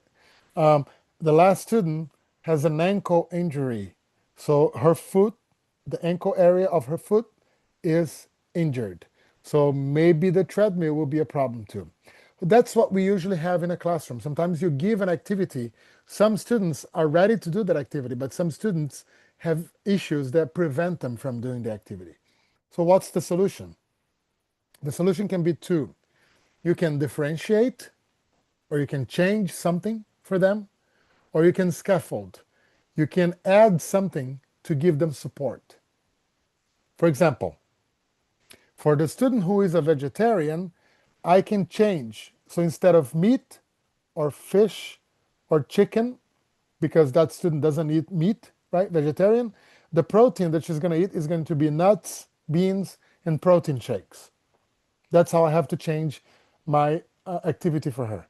The last student has an ankle injury. So her foot, the ankle area of her foot is injured. So maybe the treadmill will be a problem too. That's what we usually have in a classroom. Sometimes you give an activity. Some students are ready to do that activity, but some students have issues that prevent them from doing the activity. So what's the solution? The solution can be 2. You can differentiate, or you can change something for them, or you can scaffold. You can add something to give them support. For example, for the student who is a vegetarian, I can change. So instead of meat or fish or chicken, because that student doesn't eat meat, right, vegetarian, the protein that she's going to eat is going to be nuts, beans, and protein shakes. That's how I have to change my activity for her.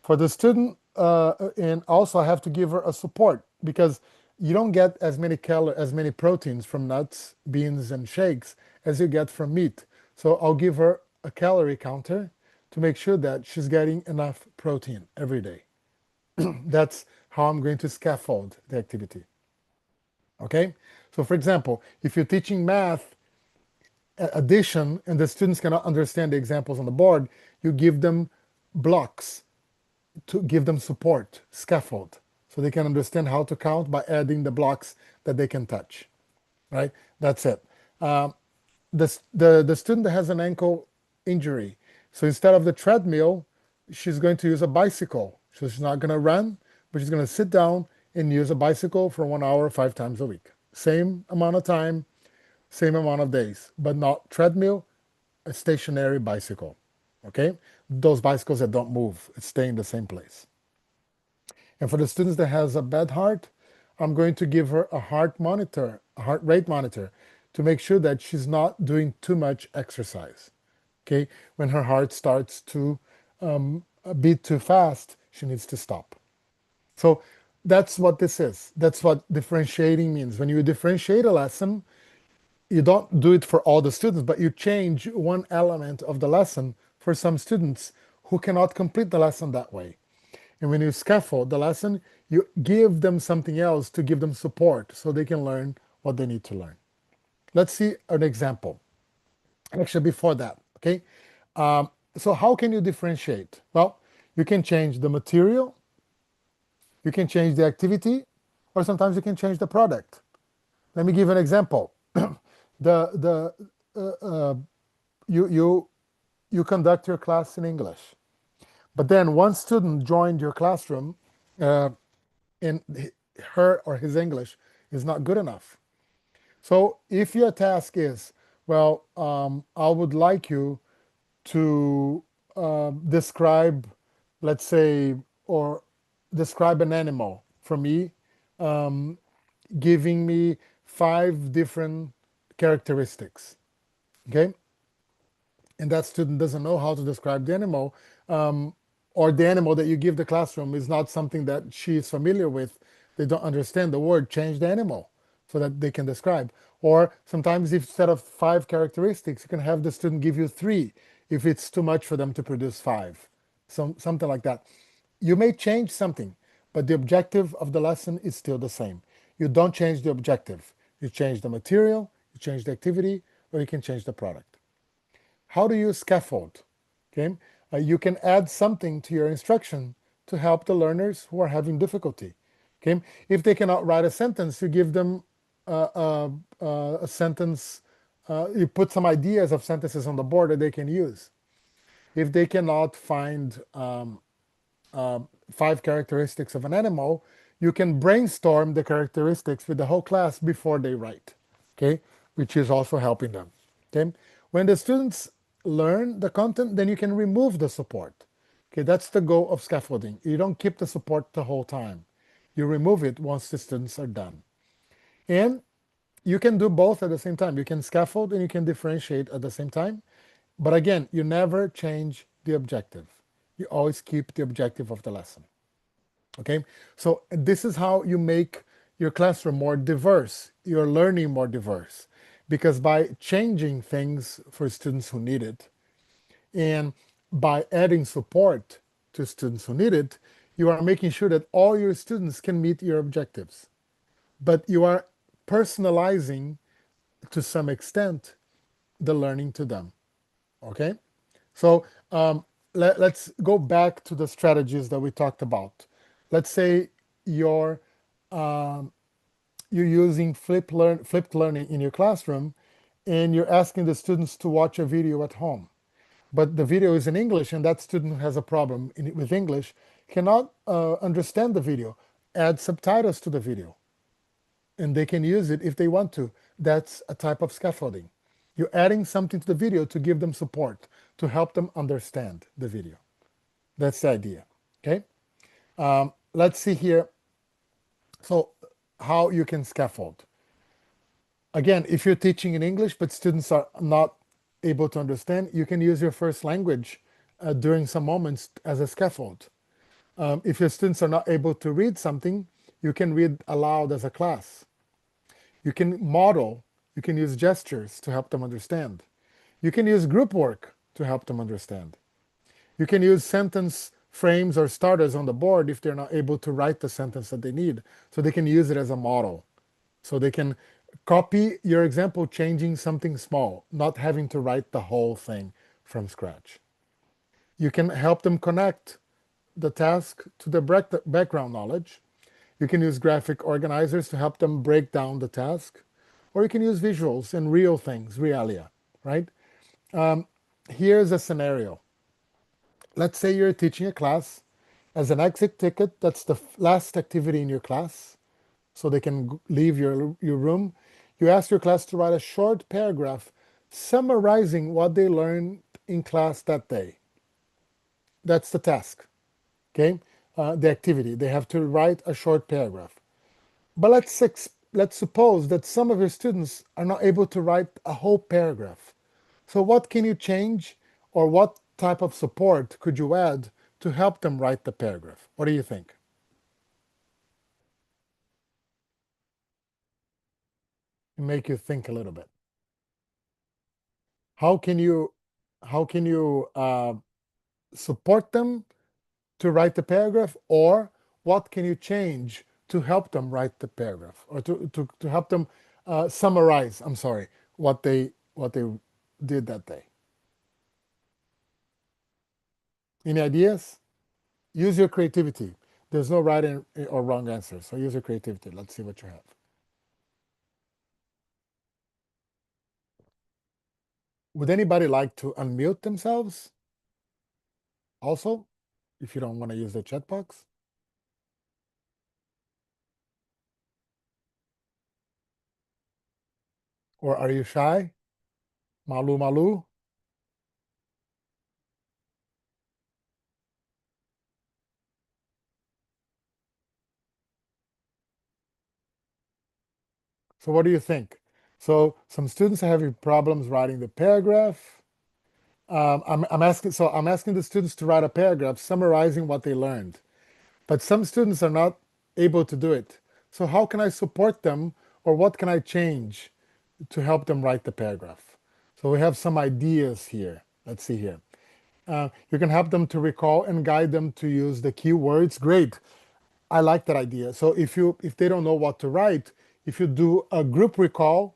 For the student, and also I have to give her a support, because you don't get as many proteins from nuts, beans, and shakes as you get from meat. So I'll give her a calorie counter to make sure that she's getting enough protein every day. That's how I'm going to scaffold the activity. Okay? So for example, if you're teaching math addition and the students cannot understand the examples on the board, you give them blocks to give them support, scaffold, so they can understand how to count by adding the blocks that they can touch, right? That's it. The student that has an ankle injury, so instead of the treadmill, she's going to use a bicycle. So she's not going to run, but she's going to sit down and use a bicycle for 1 hour, 5 times a week. Same amount of time, same amount of days, but not treadmill, a stationary bicycle. Okay? Those bicycles that don't move, stay in the same place. And for the students that has a bad heart, I'm going to give her a heart monitor, a heart rate monitor, to make sure that she's not doing too much exercise. Okay? When her heart starts to beat too fast, she needs to stop. So that's what this is. That's what differentiating means. When you differentiate a lesson, you don't do it for all the students, but you change one element of the lesson for some students who cannot complete the lesson that way. And when you scaffold the lesson, you give them something else to give them support so they can learn what they need to learn. Let's see an example. Actually, before that, okay? So how can you differentiate? Well, you can change the material, you can change the activity, or sometimes you can change the product. Let me give an example. You conduct your class in English, but then one student joined your classroom, and her or his English is not good enough. So if your task is, well, I would like you to describe, let's say, or describe an animal for me, giving me 5 different characteristics. Okay, and that student doesn't know how to describe the animal, or the animal that you give the classroom is not something that she is familiar with, they don't understand the word, change the animal so that they can describe. Or sometimes if instead of 5 characteristics, you can have the student give you 3 if it's too much for them to produce 5. Something like that. You may change something, but the objective of the lesson is still the same. You don't change the objective. You change the material, you change the activity, or you can change the product. How do you scaffold? Okay, you can add something to your instruction to help the learners who are having difficulty. Okay, if they cannot write a sentence, you give them a sentence. You put some ideas of sentences on the board that they can use. If they cannot find 5 characteristics of an animal, you can brainstorm the characteristics with the whole class before they write, okay, which is also helping them. Okay, when the students learn the content, then you can remove the support. Okay, that's the goal of scaffolding. You don't keep the support the whole time. You remove it once the students are done. And you can do both at the same time. You can scaffold and you can differentiate at the same time. But again, you never change the objective. You always keep the objective of the lesson. Okay, so this is how you make your classroom more diverse, your learning more diverse, because by changing things for students who need it and by adding support to students who need it, you are making sure that all your students can meet your objectives. But you are personalizing to some extent the learning to them. Okay, so let's go back to the strategies that we talked about. Let's say you're you're using flipped learning in your classroom, and you're asking the students to watch a video at home. But the video is in English, and that student who has a problem with English cannot understand the video. Add subtitles to the video, and they can use it if they want to. That's a type of scaffolding. You're adding something to the video to give them support, to help them understand the video. That's the idea. Okay. Let's see here. So, how you can scaffold. Again, if you're teaching in English but students are not able to understand, you can use your first language during some moments as a scaffold. If your students are not able to read something, you can read aloud as a class. You can model, you can use gestures to help them understand. You can use group work to help them understand. You can use sentence frames or starters on the board if they're not able to write the sentence that they need, so they can use it as a model. So they can copy your example, changing something small, not having to write the whole thing from scratch. You can help them connect the task to the background knowledge. You can use graphic organizers to help them break down the task, or you can use visuals and real things, realia, right? Here's a scenario. Let's say you're teaching a class. As an exit ticket, that's the last activity in your class, so they can leave your room. You ask your class to write a short paragraph summarizing what they learned in class that day. That's the task, okay? The activity. They have to write a short paragraph. But let's suppose that some of your students are not able to write a whole paragraph. So what can you change, or what type of support could you add to help them write the paragraph? What do you think? Make you think a little bit. How can you support them to write the paragraph, or what can you change to help them write the paragraph, or to help them summarize, I'm sorry, what they did that day? Any ideas? Use your creativity. There's no right or wrong answer, so use your creativity. Let's see what you have. Would anybody like to unmute themselves also, if you don't want to use the chat box? Or are you shy? Malu malu? So what do you think? So some students are having problems writing the paragraph. I'm asking the students to write a paragraph summarizing what they learned, but some students are not able to do it. So how can I support them, or what can I change to help them write the paragraph? So we have some ideas here. Let's see here. You can help them to recall and guide them to use the keywords. Great. I like that idea. So if they don't know what to write, if you do a group recall,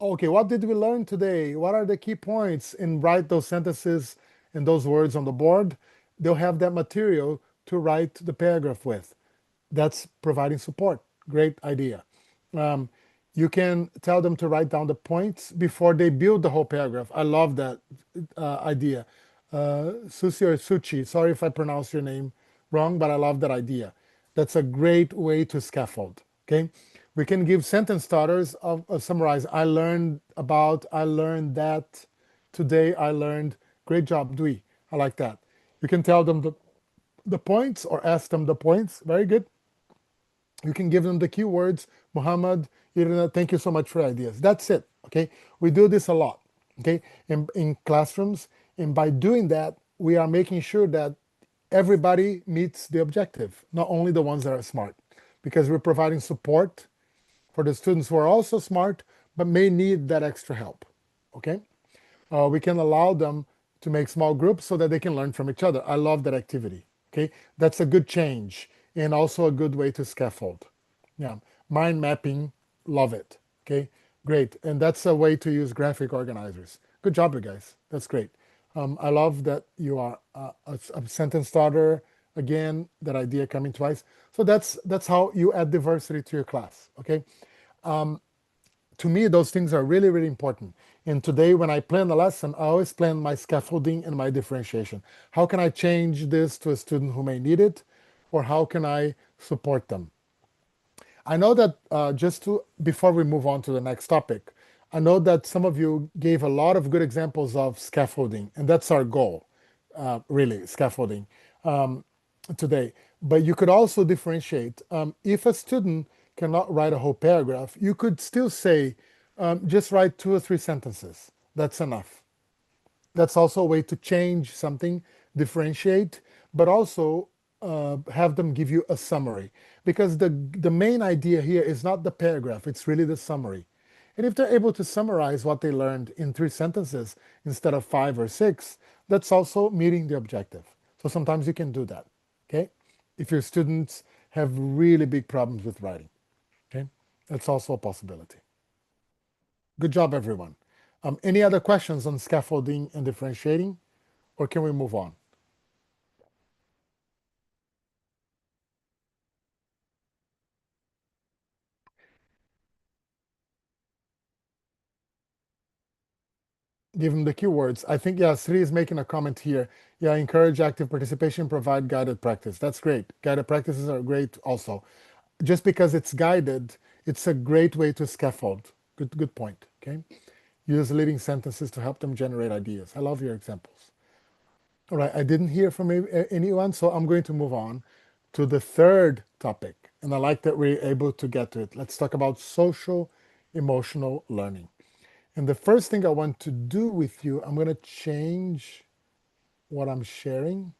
okay, what did we learn today? What are the key points? And write those sentences and those words on the board. They'll have that material to write the paragraph with. That's providing support. Great idea. Um, you can tell them to write down the points before they build the whole paragraph. I love that idea. Susi or Suchi, sorry if I pronounce your name wrong, but I love that idea. That's a great way to scaffold. Okay, we can give sentence starters of summarize. I learned that today. I learned. Great job, Dwi. I like that. You can tell them the points or ask them the points. Very good. You can give them the keywords. Muhammad, Irina, thank you so much for ideas. That's it. Okay, we do this a lot. Okay, in classrooms, and by doing that, we are making sure that everybody meets the objective, not only the ones that are smart, because we're providing support for the students who are also smart but may need that extra help. Okay, we can allow them to make small groups so that they can learn from each other. I love that activity. Okay, that's a good change and also a good way to scaffold. Yeah, mind mapping, love it. Okay, great, and that's a way to use graphic organizers. Good job, you guys. That's great. I love that you are a sentence starter. Again, that idea coming twice. So that's how you add diversity to your class. Okay, to me, those things are really, really important. And today, when I plan a lesson, I always plan my scaffolding and my differentiation. How can I change this to a student who may need it? Or how can I support them? I know that before we move on to the next topic, I know that some of you gave a lot of good examples of scaffolding, and that's our goal, really, scaffolding today. But you could also differentiate. If a student cannot write a whole paragraph, you could still say, just write 2 or 3 sentences. That's enough. That's also a way to change something, differentiate, but also have them give you a summary. Because the main idea here is not the paragraph, it's really the summary. And if they're able to summarize what they learned in 3 sentences instead of 5 or 6, that's also meeting the objective. So sometimes you can do that, okay? If your students have really big problems with writing, okay? That's also a possibility. Good job, everyone. Any other questions on scaffolding and differentiating, or can we move on? Give them the keywords. I think, yeah, Sri is making a comment here. Yeah, encourage active participation, provide guided practice. That's great. Guided practices are great also. Just because it's guided, it's a great way to scaffold. Good point. Okay. Use leading sentences to help them generate ideas. I love your examples. All right, I didn't hear from anyone, so I'm going to move on to the third topic. And I like that we're able to get to it. Let's talk about social emotional learning. And the first thing I want to do with you, I'm going to change what I'm sharing.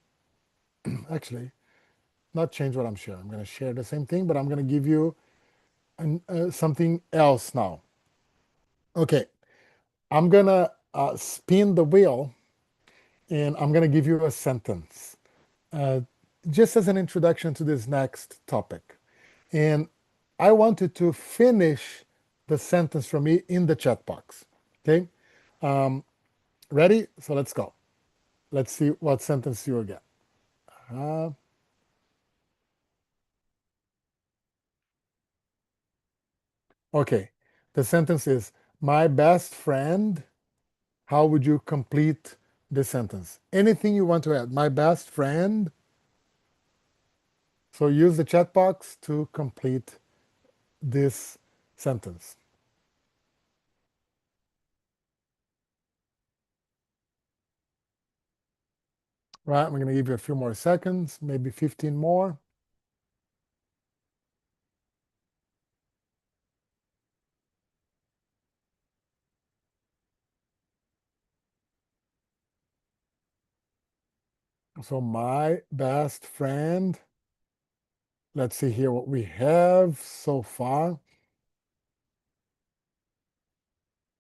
Actually, not change what I'm sharing. I'm going to share the same thing, but I'm going to give you something else now. Okay, I'm going to spin the wheel and I'm going to give you a sentence uh, just as an introduction to this next topic. And I wanted to finish the sentence from me in the chat box. Okay, ready? So let's go. Let's see what sentence you will get. Uh, okay, the sentence is my best friend. How would you complete the sentence? Anything you want to add? My best friend. So use the chat box to complete this sentence. Right, we're going to give you a few more seconds, maybe 15 more. So my best friend, let's see here what we have so far.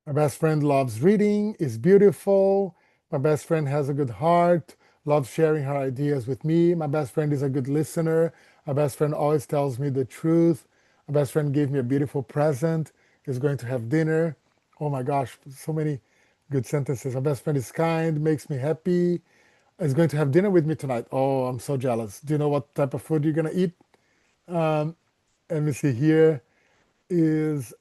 My best friend loves reading, is beautiful. My best friend has a good heart, loves sharing her ideas with me. My best friend is a good listener. My best friend always tells me the truth. My best friend gave me a beautiful present, is going to have dinner. Oh my gosh, so many good sentences. My best friend is kind, makes me happy, is going to have dinner with me tonight. Oh, I'm so jealous. Do you know what type of food you're going to eat? Um, Let me see here. Is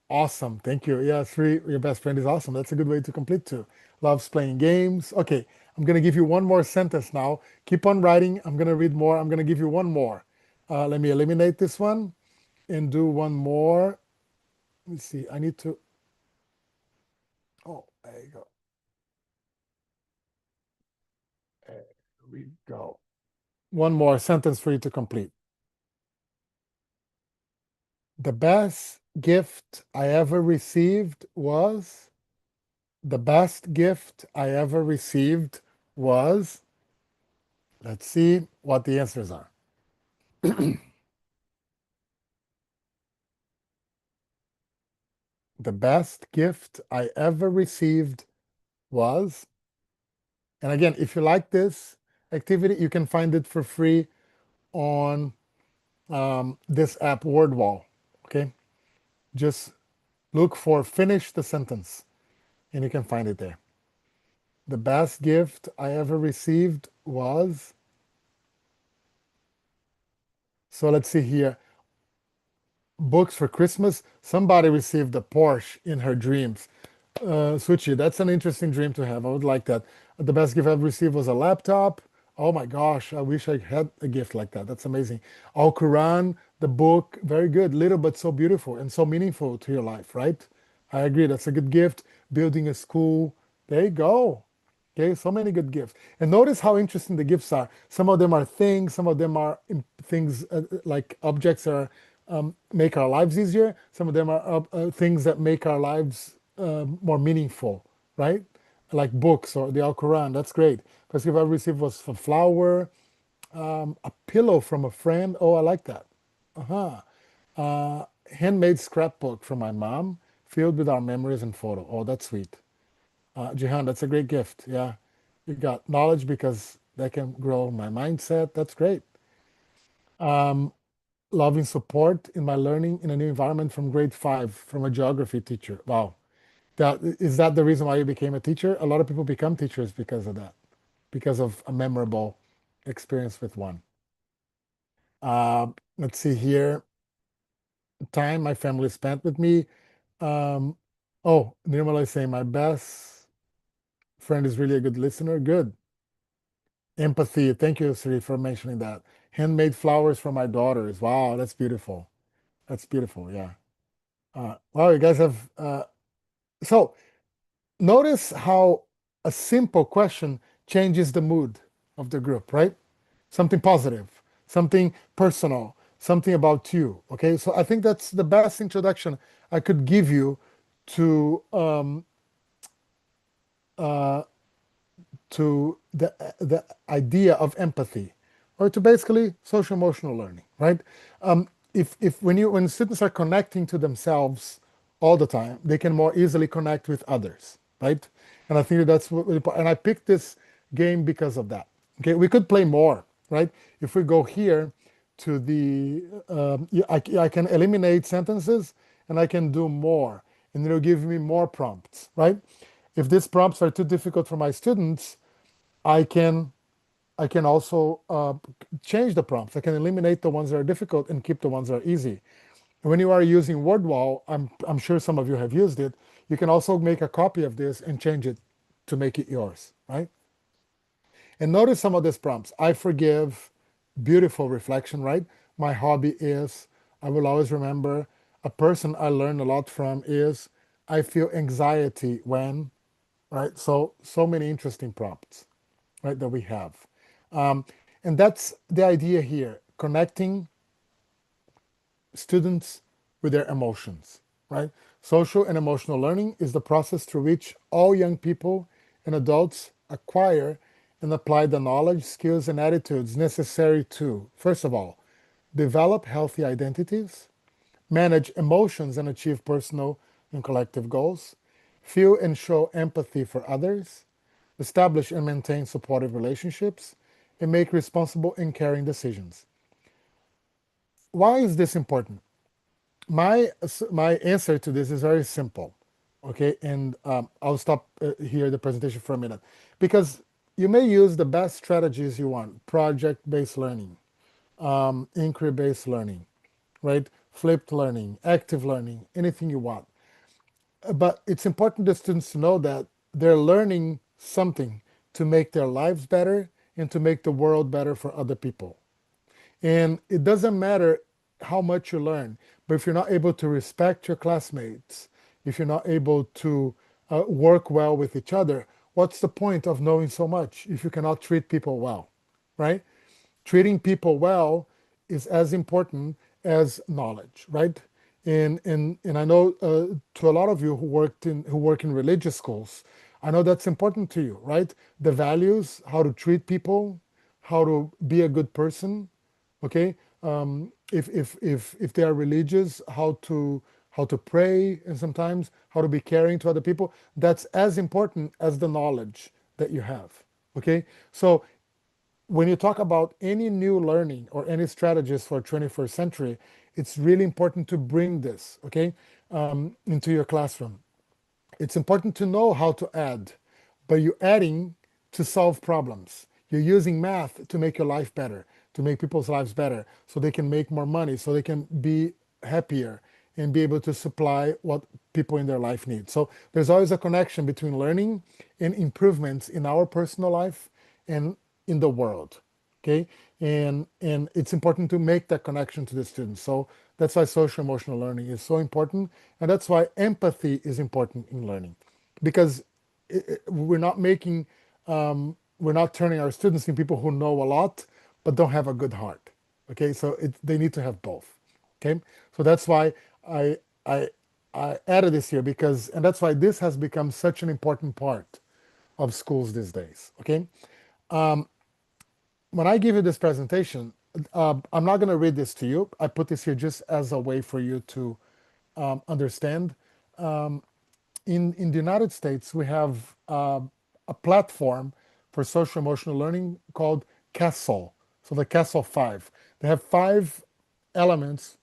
awesome. Thank you. Yeah, three, your best friend is awesome. That's a good way to complete too. Loves playing games. Okay, I'm going to give you one more sentence now. Keep on writing. I'm going to read more. I'm going to give you one more. Let me eliminate this one and do one more. Let me see. I need to. Oh, there you go. There we go. One more sentence for you to complete. The best gift I ever received was. The best gift I ever received was. Let's see what the answers are. The best gift I ever received was, and again, if you like this activity, you can find it for free on this app, WordWall. Okay, just look for finish the sentence and you can find it there. The best gift I ever received was, so let's see here, books for Christmas. Somebody received a Porsche in her dreams. Suchi, that's an interesting dream to have. I would like that. The best gift I've received was a laptop. Oh my gosh, I wish I had a gift like that. That's amazing. Al Quran, the book, very good, little but so beautiful and so meaningful to your life, right? I agree. That's a good gift. Building a school. There you go. Okay, so many good gifts. And notice how interesting the gifts are. Some of them are things, some of them are things like objects that are, make our lives easier. Some of them are things that make our lives more meaningful, right? Like books or the Al Quran. That's great. First gift I received was a flower, a pillow from a friend. Oh, I like that. Uh-huh. Handmade scrapbook from my mom, filled with our memories and photo. Oh, that's sweet. Jihan, that's a great gift. Yeah. You got knowledge because that can grow my mindset. That's great. Um, Loving support in my learning in a new environment from grade 5 from a geography teacher. Wow. Is that the reason why you became a teacher? A lot of people become teachers because of that, because of a memorable experience with one. Let's see here. Time my family spent with me. Um, oh, Nirmala is saying my best friend is really a good listener. Good. Empathy. Thank you, Sri, for mentioning that. Handmade flowers for my daughters. Wow, that's beautiful. That's beautiful. Yeah. Wow, you guys have. So notice how a simple question changes the mood of the group, right? Something positive, something personal, something about you. Okay. So I think that's the best introduction I could give you to uh, the idea of empathy, or to basically social emotional learning, right? If when students are connecting to themselves all the time, they can more easily connect with others, right? And I think that's what, and I picked this game because of that. Okay, we could play more, right? If we go here to the, I can eliminate sentences and I can do more, and it'll give me more prompts, right? If these prompts are too difficult for my students, I can I can also change the prompts. I can eliminate the ones that are difficult and keep the ones that are easy. When you are using WordWall, I'm sure some of you have used it. You can also make a copy of this and change it to make it yours, right? And notice some of these prompts. I forgive, beautiful reflection, right? My hobby is, I will always remember. A person I learn a lot from is, I feel anxiety when, right? So many interesting prompts. right, that we have. Um, and that's the idea here, connecting students with their emotions, right? Social and emotional learning is the process through which all young people and adults acquire and apply the knowledge, skills, and attitudes necessary to, first of all, develop healthy identities, manage emotions and achieve personal and collective goals, feel and show empathy for others, establish and maintain supportive relationships, and make responsible and caring decisions. Why is this important? My answer to this is very simple, okay? And I'll stop here the presentation for a minute because you may use the best strategies you want: project-based learning, inquiry-based learning, right? Flipped learning, active learning, anything you want. But it's important to students to know that they're learning something to make their lives better and to make the world better for other people. And it doesn't matter how much you learn, but if you're not able to respect your classmates, if you're not able to work well with each other, what's the point of knowing so much if you cannot treat people well, right? Treating people well is as important as knowledge, right? And I know to a lot of you who work in religious schools, I know that's important to you, right? The values, how to treat people, how to be a good person, okay? If they are religious, how to pray, and sometimes how to be caring to other people. That's as important as the knowledge that you have, okay? So when you talk about any new learning or any strategies for 21st century, it's really important to bring this, okay, into your classroom. It's important to know how to add, but you're adding to solve problems. You're using math to make your life better, to make people's lives better, so they can make more money, so they can be happier and be able to supply what people in their life need. So there's always a connection between learning and improvements in our personal life and in the world. Okay, and it's important to make that connection to the students. So that's why social emotional learning is so important, and that's why empathy is important in learning, because we're not making we're not turning our students into people who know a lot but don't have a good heart. Okay, so they need to have both. Okay, so that's why I I I added this here, because and that's why this has become such an important part of schools these days. Okay, when I give you this presentation, I'm not going to read this to you. I put this here just as a way for you to understand. In the United States, we have a platform for social emotional learning called CASEL. So the CASEL 5. They have 5 elements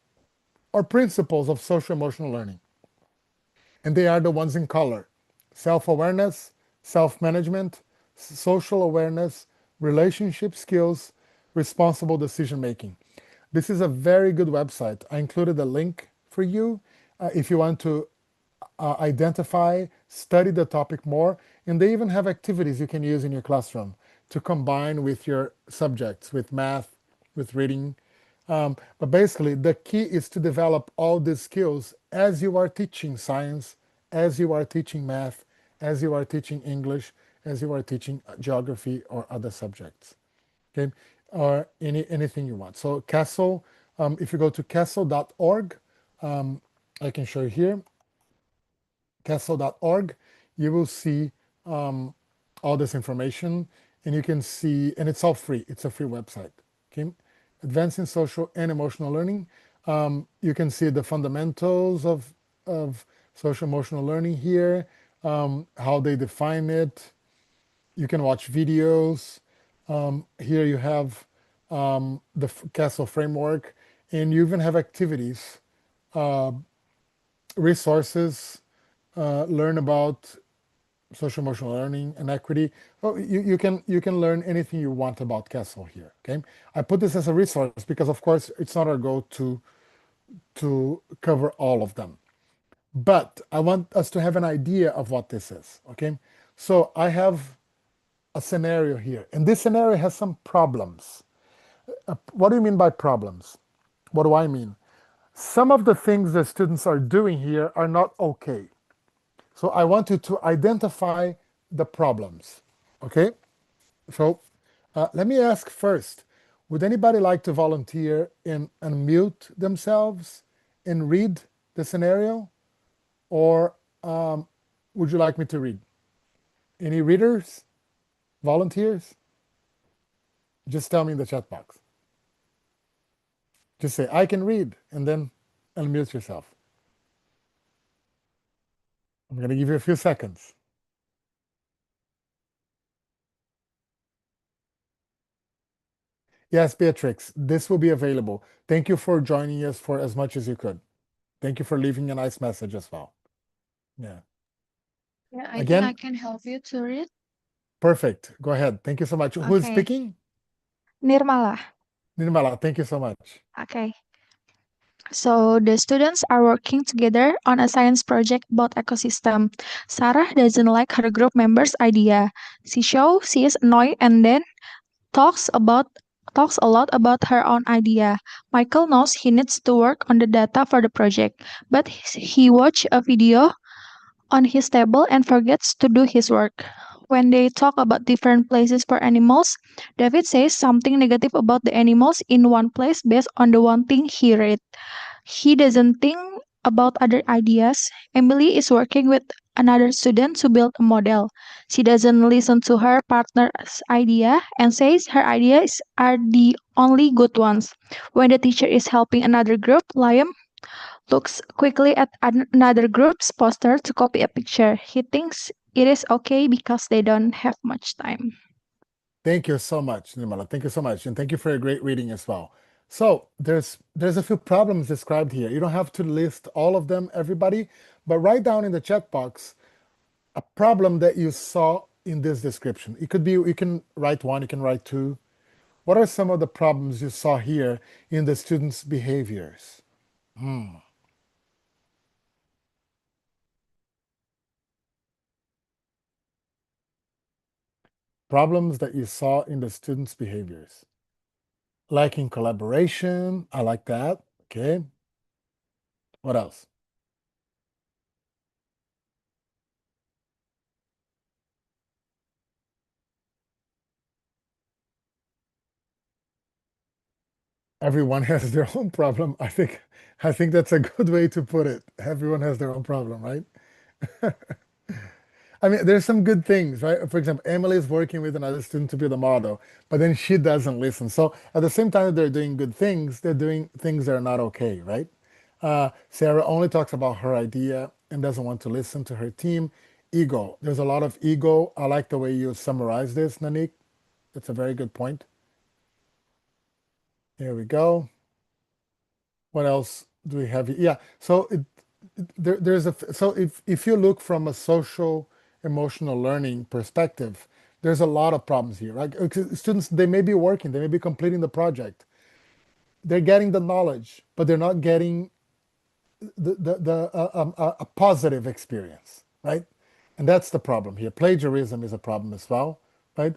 or principles of social emotional learning, and they are the ones in color: self awareness, self management, social awareness, relationship skills, responsible decision making. This is a very good website. I included a link for you if you want to identify, study the topic more, and they even have activities you can use in your classroom to combine with your subjects, with math, with reading. But basically, the key is to develop all these skills as you are teaching science, as you are teaching math, as you are teaching English, as you are teaching geography or other subjects. Okay, or anything you want. So Castle, if you go to castle.org, I can show you here castle.org, you will see all this information, and you can see, and it's all free. It's a free website. Okay, advancing social and emotional learning. You can see the fundamentals of social emotional learning here, how they define it. You can watch videos. Here you have the Castle framework, and you even have activities, resources, learn about social emotional learning and equity. Oh, you can learn anything you want about Castle here. Okay, I put this as a resource because, of course, it's not our goal to cover all of them, but I want us to have an idea of what this is. Okay, so I have a scenario here, and this scenario has some problems. What do you mean by problems? What do I mean? Some of the things the students are doing here are not okay. So I want you to identify the problems. Okay? So let me ask first, would anybody like to volunteer and unmute themselves and read the scenario? Or would you like me to read? Any readers? Volunteers? Just tell me in the chat box. Just say, I can read, and then unmute yourself. I'm going to give you a few seconds. Yes, Beatrix, this will be available. Thank you for joining us for as much as you could. Thank you for leaving a nice message as well. Yeah. Yeah, I think I Again, can help you to read. perfect. Go ahead. Thank you so much. Who is Okay. speaking? Nirmala. Nirmala, thank you so much. Okay. So the students are working together on a science project about ecosystem. Sarah doesn't like her group member's idea. She is annoyed and then talks a lot about her own idea. Michael knows he needs to work on the data for the project, but he watched a video on his table and forgets to do his work. When they talk about different places for animals, David says something negative about the animals in one place based on the one thing he read. He doesn't think about other ideas. Emily is working with another student to build a model. She doesn't listen to her partner's idea and says her ideas are the only good ones. When the teacher is helping another group, Liam looks quickly at another group's poster to copy a picture. He thinks it is okay because they don't have much time. Thank you so much, Nirmala. Thank you so much. And thank you for a great reading as well. So there's a few problems described here. You don't have to list all of them, everybody, but write down in the chat box a problem that you saw in this description. It could be, you can write one, you can write two. What are some of the problems you saw here in the students' behaviors? Problems that you saw in the students' behaviors. Lacking collaboration. I like that. Okay. What else? Everyone has their own problem. I think that's a good way to put it. Everyone has their own problem, right? I mean, there's some good things, right? For example, Emily is working with another student to build a model, but then she doesn't listen. So at the same time that they're doing good things, they're doing things that are not okay, right? Sarah only talks about her idea and doesn't want to listen to her team. Ego. There's a lot of ego. I like the way you summarize this, Nanik. That's a very good point. Here we go. What else do we have here? Yeah. So there's so if you look from a social emotional learning perspective, there's a lot of problems here, right? Students, they may be working, they may be completing the project, they're getting the knowledge, but they're not getting a positive experience, right? And that's the problem here. Plagiarism is a problem as well, right?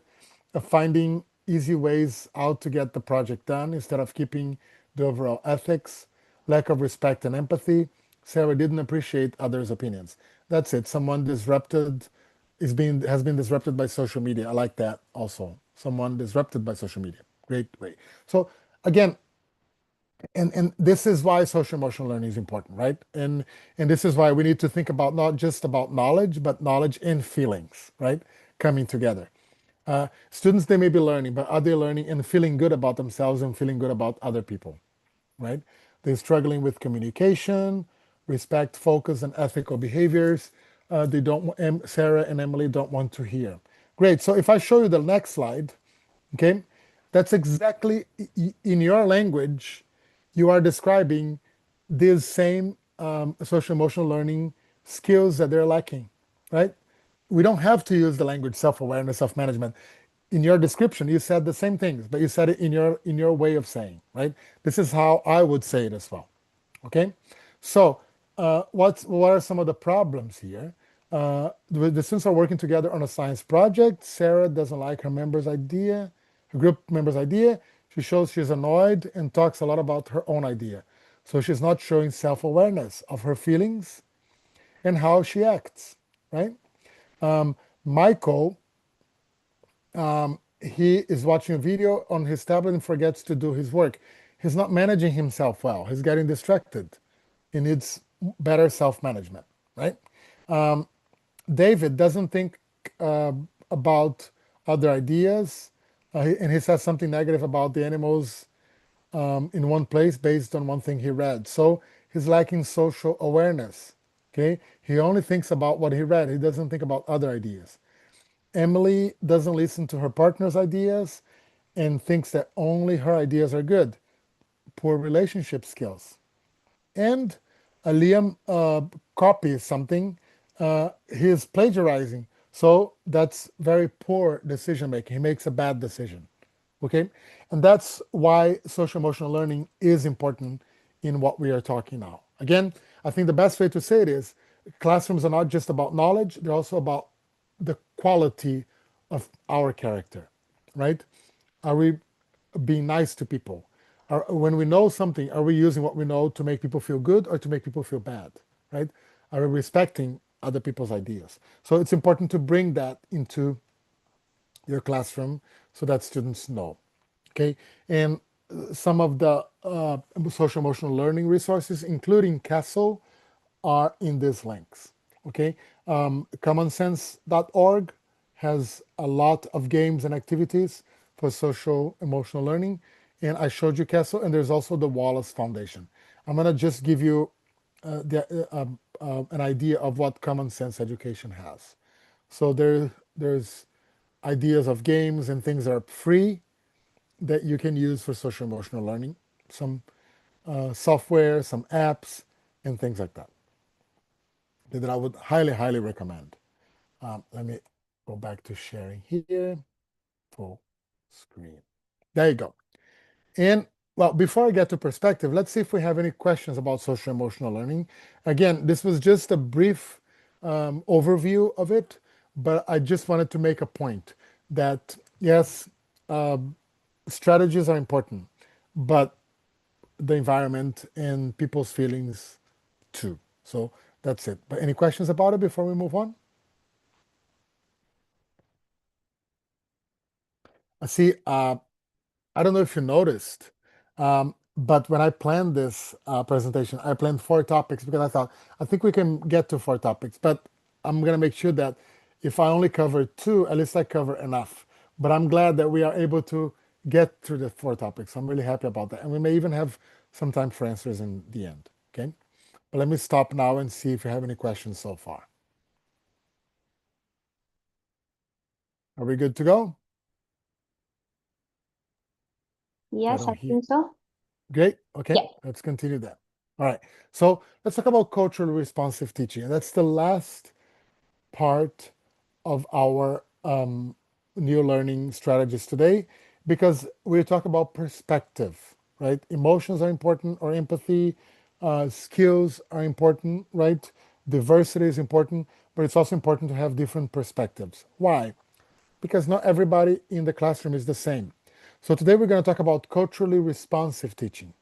Finding easy ways out to get the project done instead of keeping the overall ethics, lack of respect and empathy. Sarah didn't appreciate others' opinions. That's it. Someone disrupted has been disrupted by social media. I like that also. Someone disrupted by social media. Great way. So again, and this is why social emotional learning is important, right? And this is why we need to think about not just about knowledge, but knowledge and feelings, right? Coming together. Students, they may be learning, but are they learning and feeling good about themselves and feeling good about other people, right? They're struggling with communication, respect, focus, and ethical behaviors. They don't. Sarah and Emily don't want to hear. Great. So if I show you the next slide, okay, that's exactly in your language. You are describing these same social emotional learning skills that they're lacking, right? We don't have to use the language self-awareness, self-management. In your description, you said the same things, but you said it in your way of saying, right? This is how I would say it as well. Okay, so what are some of the problems here? The students are working together on a science project. Sarah doesn't like her group member's idea. She shows she's annoyed and talks a lot about her own idea. So she's not showing self-awareness of her feelings and how she acts, right? Michael he is watching a video on his tablet and forgets to do his work. He's not managing himself well. He's getting distracted. He needs better self-management, right? David doesn't think uh, about other ideas, and he says something negative about the animals in one place based on one thing he read. So he's lacking social awareness. Okay, he only thinks about what he read. He doesn't think about other ideas. Emily doesn't listen to her partner's ideas and thinks that only her ideas are good. Poor relationship skills. And Liam copies something, he's plagiarizing. So that's very poor decision making. He makes a bad decision. Okay. And that's why social emotional learning is important in what we are talking now. Again, I think the best way to say it is classrooms are not just about knowledge, they're also about the quality of our character, right? Are we being nice to people? When we know something, are we using what we know to make people feel good or to make people feel bad, right? Are we respecting other people's ideas? So it's important to bring that into your classroom so that students know, okay? And some of the social emotional learning resources, including Castle, are in these links, okay? Commonsense.org has a lot of games and activities for social emotional learning. And I showed you Castle, and there's also the Wallace Foundation. I'm gonna just give you an idea of what Common Sense Education has. So there's ideas of games and things that are free that you can use for social emotional learning, some software, some apps, and things like that that I would highly, highly recommend. Let me go back to sharing here, full screen. There you go. And well, before I get to perspective, let's see if we have any questions about social emotional learning. Again, this was just a brief overview of it, but I just wanted to make a point that yes, strategies are important, but the environment and people's feelings too. So that's it. But any questions about it before we move on? I see. I don't know if you noticed, but when I planned this presentation, I planned 4 topics because I thought I think we can get to 4 topics, but I'm gonna make sure that if I only cover 2, at least I cover enough. But I'm glad that we are able to get through the 4 topics. I'm really happy about that, and we may even have some time for answers in the end. Okay, but let me stop now and see if you have any questions so far. Are we good to go? Yes, I don't hear. think so. Great. Okay, Yeah. let's continue that. All right. So let's talk about culturally responsive teaching. And that's the last part of our new learning strategies today because we talk about perspective, right? Emotions are important, or empathy, skills are important, right? Diversity is important, but it's also important to have different perspectives. Why? Because not everybody in the classroom is the same. So today we're going to talk about culturally responsive teaching.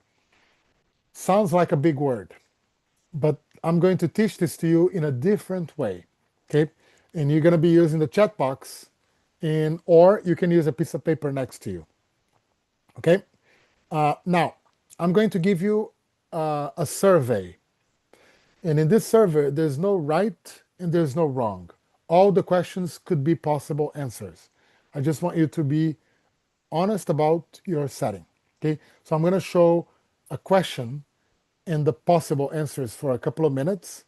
Sounds like a big word, but I'm going to teach this to you in a different way, okay? And you're going to be using the chat box, or you can use a piece of paper next to you, okay? Now, I'm going to give you a survey. And in this survey, there's no right and there's no wrong. All the questions could be possible answers. I just want you to be honest about your setting, okay? So I'm going to show a question and the possible answers for a couple of minutes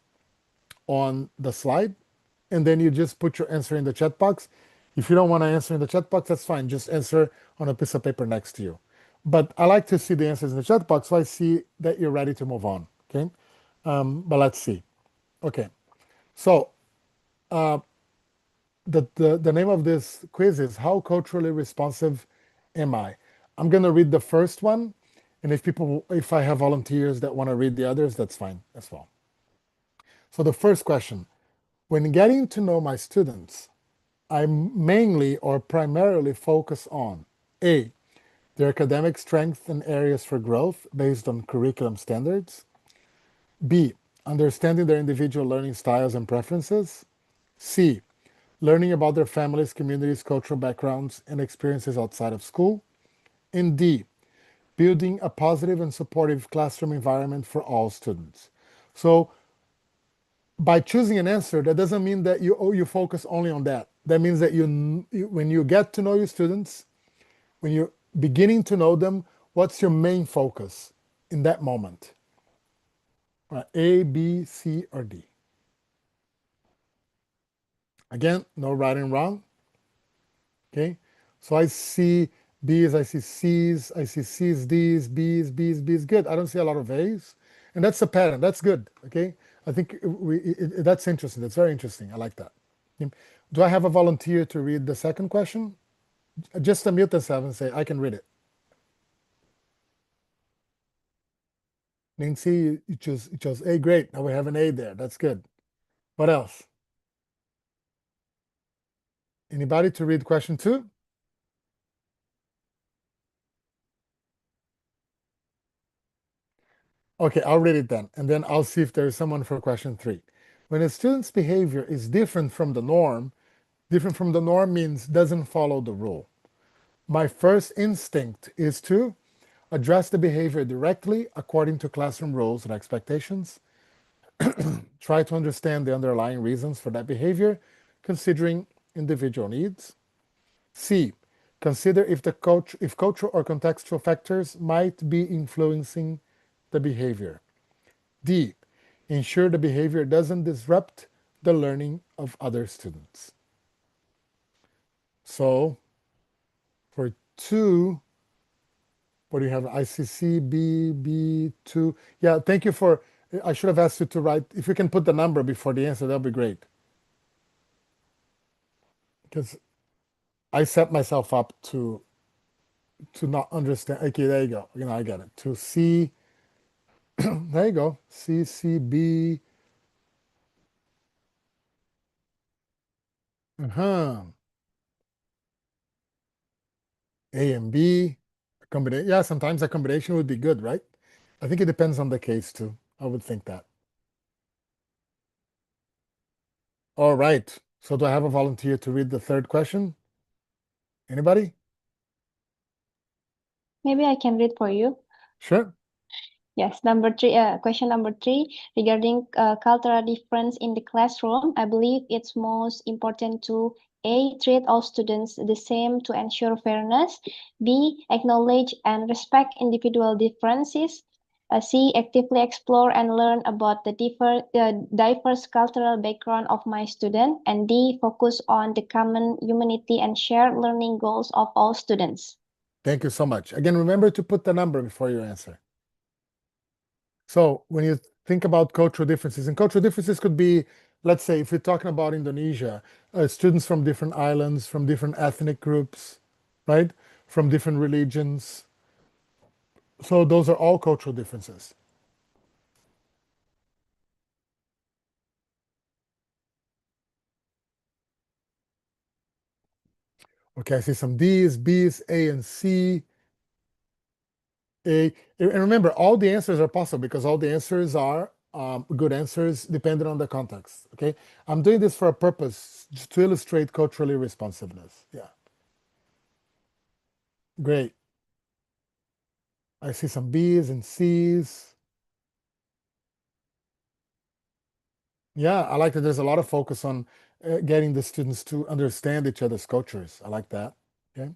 on the slide, and then you just put your answer in the chat box. If you don't want to answer in the chat box, that's fine. Just answer on a piece of paper next to you. But I like to see the answers in the chat box so I see that you're ready to move on. Okay, but let's see. Okay, so the name of this quiz is How Culturally Responsive Am I? I'm gonna read the first one, and if I have volunteers that want to read the others, that's fine as well. So the first question: when getting to know my students, I mainly or primarily focus on A, their academic strength and areas for growth based on curriculum standards. B, understanding their individual learning styles and preferences. C, learning about their families, communities, cultural backgrounds, and experiences outside of school. And D, building a positive and supportive classroom environment for all students. So by choosing an answer, that doesn't mean that you focus only on that. That means that when you get to know your students, when you're beginning to know them, what's your main focus in that moment? Right, A, B, C, or D. Again, no right and wrong. Okay, so I see B's, I see C's, I see C's, D's, B's, B's, B's. Good. I don't see a lot of A's, and that's a pattern. That's good. Okay, I think that's interesting. That's very interesting. I like that. Okay. Do I have a volunteer to read the second question? Just unmute yourself and say, I can read it. Nancy, you chose A. Great. Now we have an A there. That's good. What else? Anybody to read question 2? Okay, I'll read it then, and then I'll see if there's someone for question 3. When a student's behavior is different from the norm means doesn't follow the rule. My first instinct is to address the behavior directly according to classroom rules and expectations. Try to understand the underlying reasons for that behavior, considering individual needs. C, consider if cultural or contextual factors might be influencing the behavior. D, ensure the behavior doesn't disrupt the learning of other students. So for 2, what do you have? ICC, B, B2. Yeah, thank you for, I should have asked you to write, if you can put the number before the answer, that'll be great. Because I set myself up to not understand. Okay, there you go. I get it. To C, there you go. C, C, B. Uh-huh. A and B. Combination. Yeah, sometimes a combination would be good, right? I think it depends on the case too. I would think that. All right. So do I have a volunteer to read the third question? Anybody? Maybe I can read for you. Sure. Yes, question number 3, regarding cultural difference in the classroom, I believe it's most important to A, treat all students the same to ensure fairness, B, acknowledge and respect individual differences, C, actively explore and learn about the diverse cultural background of my student, and D, focus on the common humanity and shared learning goals of all students. Thank you so much. Again, remember to put the number before you answer. So when you think about cultural differences, and cultural differences could be, let's say, if you're talking about Indonesia, students from different islands, from different ethnic groups, right? From different religions. So those are all cultural differences. Okay, I see some D's, B's, A, and C. And remember, all the answers are possible because all the answers are good answers depending on the context. Okay, I'm doing this for a purpose, just to illustrate culturally responsiveness. Yeah, great. I see some B's and C's. Yeah, I like that there's a lot of focus on getting the students to understand each other's cultures. I like that. Okay,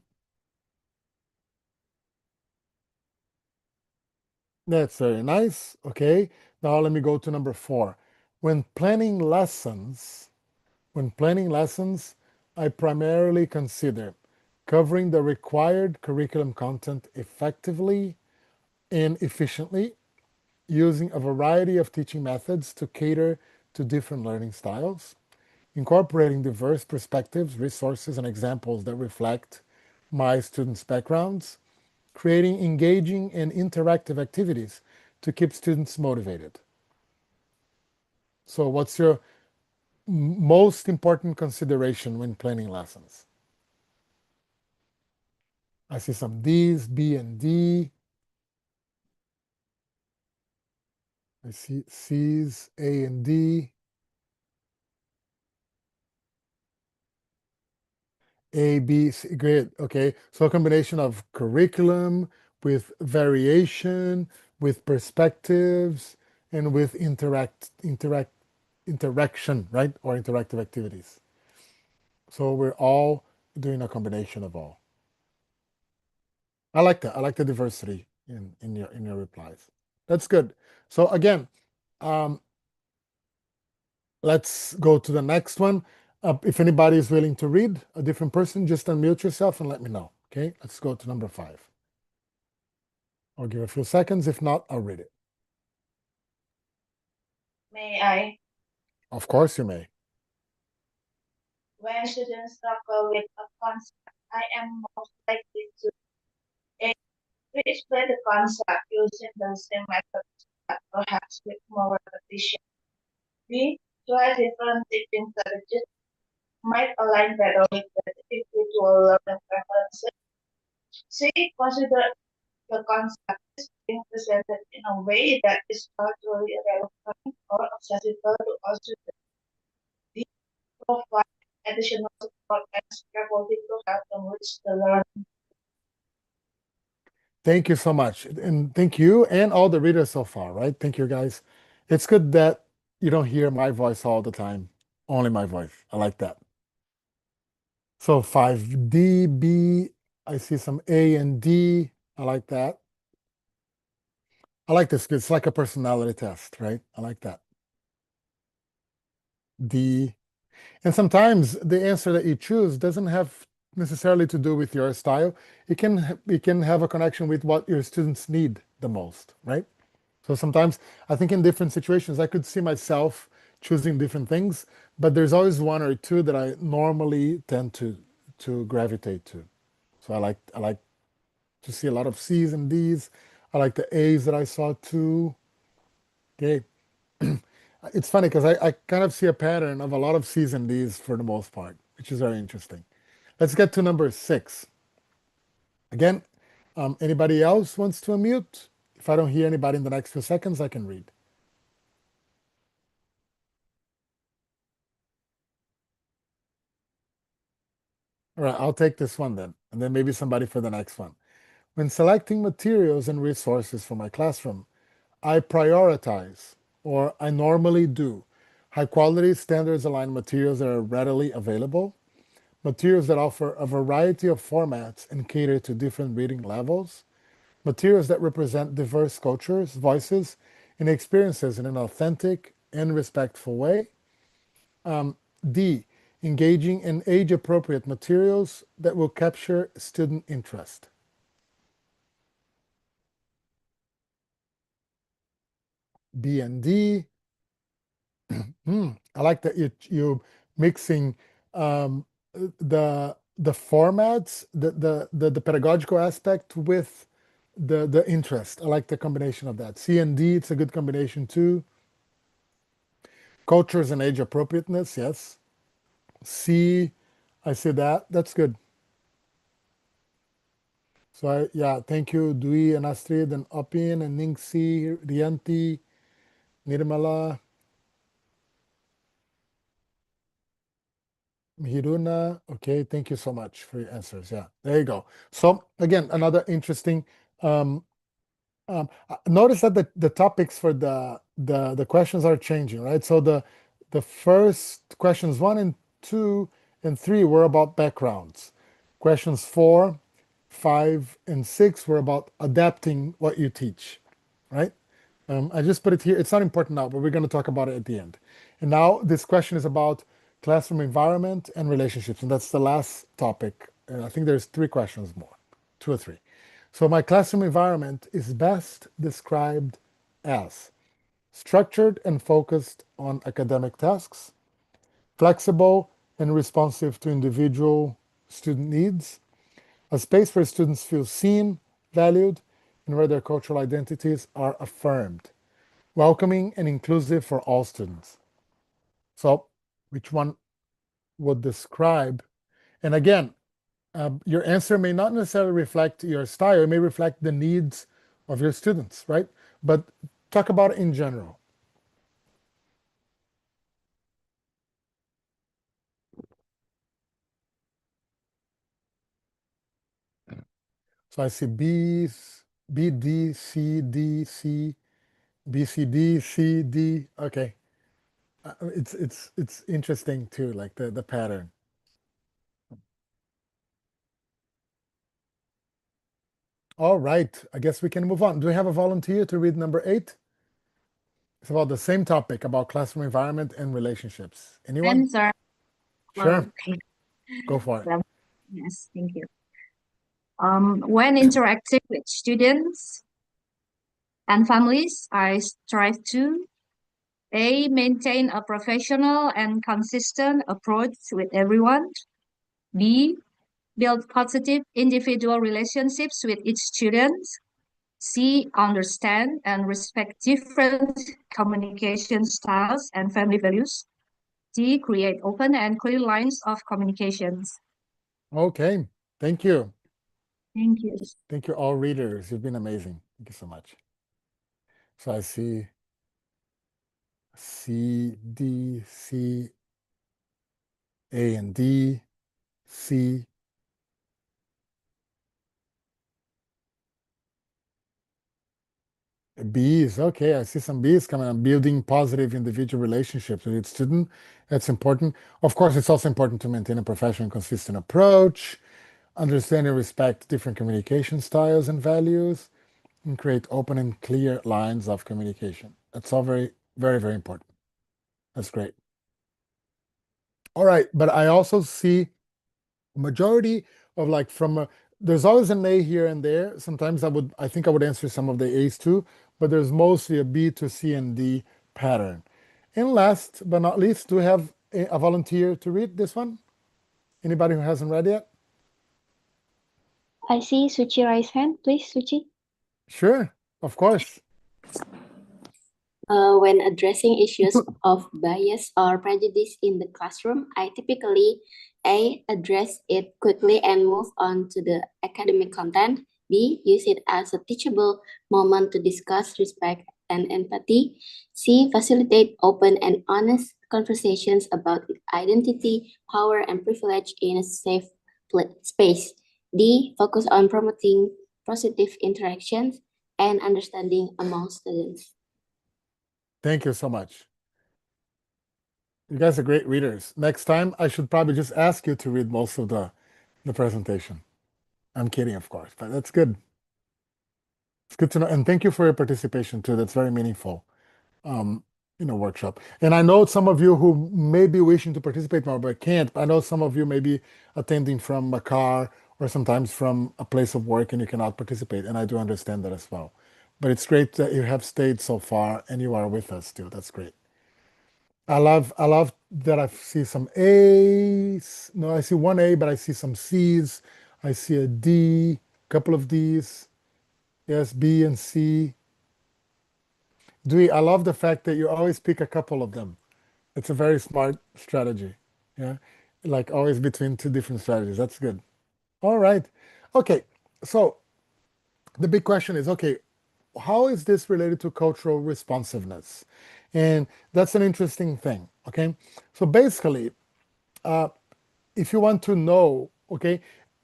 that's very nice. Okay, now let me go to number 4. When planning lessons, I primarily consider covering the required curriculum content effectively and efficiently, using a variety of teaching methods to cater to different learning styles, incorporating diverse perspectives, resources, and examples that reflect my students' backgrounds, creating engaging and interactive activities to keep students motivated. So, what's your most important consideration when planning lessons? I see some D's, B, and D. I see C's, A, and D. A, B, C, great. Okay. So a combination of curriculum with variation, with perspectives, and with interaction, right? Or interactive activities. So we're all doing a combination of all. I like that. I like the diversity in your replies. That's good. So again, um, let's go to the next one. If anybody is willing to read a different person, just unmute yourself and let me know. Okay, let's go to number 5. I'll give a few seconds. If not, I'll read it. May I? Of course you may. When students struggle with a concept, I am most likely to A. Re-explain the concept using the same methods, but perhaps with more repetition. B. Try different teaching strategies might align better with the individual learning preferences. C. Consider the concept is being presented in a way that is culturally relevant or accessible to all students. D. Provide additional support and scaffolding to help them reach the learning. Thank you so much. And thank you and all the readers so far, right? Thank you, guys. It's good that you don't hear my voice all the time, only my voice. I like that. So 5D, B, I see some A and D. I like that. I like this. It's like a personality test, right? I like that. D. And sometimes the answer that you choose doesn't have necessarily to do with your style. It can have a connection with what your students need the most, right? So sometimes I think in different situations I could see myself choosing different things, but there's always one or two that I normally tend to gravitate to. So I like to see a lot of C's and D's. I like the A's that I saw too. Okay. It's funny because I kind of see a pattern of a lot of C's and D's for the most part, which is very interesting. Let's get to number 6. Again, anybody else wants to unmute? If I don't hear anybody in the next few seconds, I can read. All right, I'll take this one then, and then maybe somebody for the next one. When selecting materials and resources for my classroom, I prioritize, or I normally do, high quality, standards aligned materials that are readily available, materials that offer a variety of formats and cater to different reading levels, materials that represent diverse cultures, voices, and experiences in an authentic and respectful way. D, engaging in age appropriate materials that will capture student interest. B and D. I like that you mixing um, the formats, the pedagogical aspect with the interest. I like the combination of that. C and D, it's a good combination too. Cultures and age appropriateness, yes. C, I see that. That's good. So yeah, thank you, Dwi and Astrid and Opin and Ningsi, Rianti, Nirmala, Hiruna. Okay, thank you so much for your answers. Yeah, there you go. So again, another interesting. Um, Notice that the topics for the questions are changing, right? So the first questions 1 and 2 and 3 were about backgrounds. Questions 4, 5, and 6 were about adapting what you teach, right? I just put it here. It's not important now, but we're going to talk about it at the end. And now this question is about classroom environment and relationships, and that's the last topic. And I think there's 3 questions more, 2 or 3. So my classroom environment is best described as structured and focused on academic tasks, flexible and responsive to individual student needs, a space where students feel seen, valued, and where their cultural identities are affirmed, welcoming and inclusive for all students. So, which one would describe? And again, your answer may not necessarily reflect your style, it may reflect the needs of your students, right? But talk about it in general. So I see B's, B, D, C, D, C, B, C, D, C, D. Okay. It's interesting too, like the pattern. All right, I guess we can move on. Do we have a volunteer to read number 8? It's about the same topic, about classroom environment and relationships. Anyone? Answer. Sure, Okay. go for it. Yes, thank you. When interacting with students and families, I strive to A, maintain a professional and consistent approach with everyone. B, build positive individual relationships with each student. C, understand and respect different communication styles and family values. D, create open and clear lines of communications. Okay, thank you. Thank you. Thank you, all readers. You've been amazing. Thank you so much. So I see C, D, C, A and D, C. B's, okay, I see some B's coming on. Building positive individual relationships with each student. That's important. Of course, it's also important to maintain a professional and consistent approach, understand and respect different communication styles and values, and create open and clear lines of communication. That's all very, very, very important. That's great. All right, but I also see majority of like there's always an A here and there. Sometimes I think I would answer some of the A's too, but there's mostly a B to C and D pattern. And last but not least, do we have a volunteer to read this one? Anybody who hasn't read yet? I see Suchi raise hand. Please, Suchi. Sure, of course. When addressing issues of bias or prejudice in the classroom, I typically A, address it quickly and move on to the academic content. B, use it as a teachable moment to discuss respect and empathy. C, facilitate open and honest conversations about identity, power, and privilege in a safe space. D, focus on promoting positive interactions and understanding among students. Thank you so much. You guys are great readers. Next time, I should probably just ask you to read most of the presentation. I'm kidding, of course, but that's good. It's good to know. And thank you for your participation too. That's very meaningful workshop. And I know some of you who may be wishing to participate more, but can't. I know some of you may be attending from a car or sometimes from a place of work and you cannot participate. And I do understand that as well. But it's great that you have stayed so far and you are with us too. That's great. I love that I see some A's. No, I see one A, but I see some C's. I see a D, a couple of D's. Yes, B and C. Dewey, I love the fact that you always pick a couple of them. It's a very smart strategy. Yeah. Like always between two different strategies. That's good. All right. Okay. So the big question is, okay, how is this related to cultural responsiveness? And that's an interesting thing. Okay. So basically, if you want to know, okay,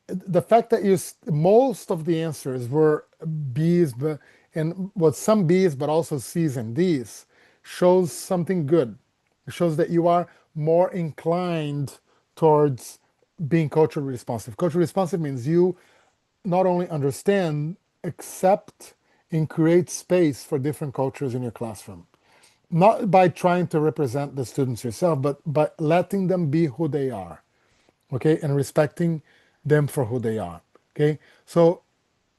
the fact that most of the answers were B's, and what some B's, but also C's and D's, shows something good. It shows that you are more inclined towards being culturally responsive. Culturally responsive means you not only understand, accept, and create space for different cultures in your classroom. Not by trying to represent the students yourself, but by letting them be who they are, okay, and respecting them for who they are, okay. So,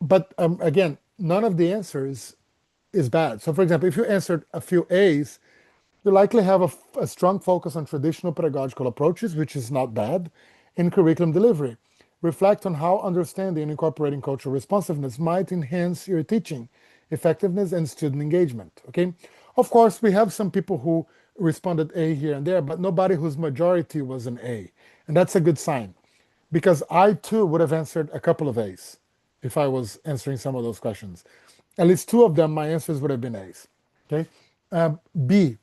but again, none of the answers is bad. So, for example, if you answered a few A's, you likely have a strong focus on traditional pedagogical approaches, which is not bad, in curriculum delivery. Reflect on how understanding and incorporating cultural responsiveness might enhance your teaching effectiveness and student engagement. Okay, of course, we have some people who responded A here and there, but nobody whose majority was an A, and that's a good sign, because I too would have answered a couple of A's if I was answering some of those questions. At least two of them, my answers would have been A's. Okay, B,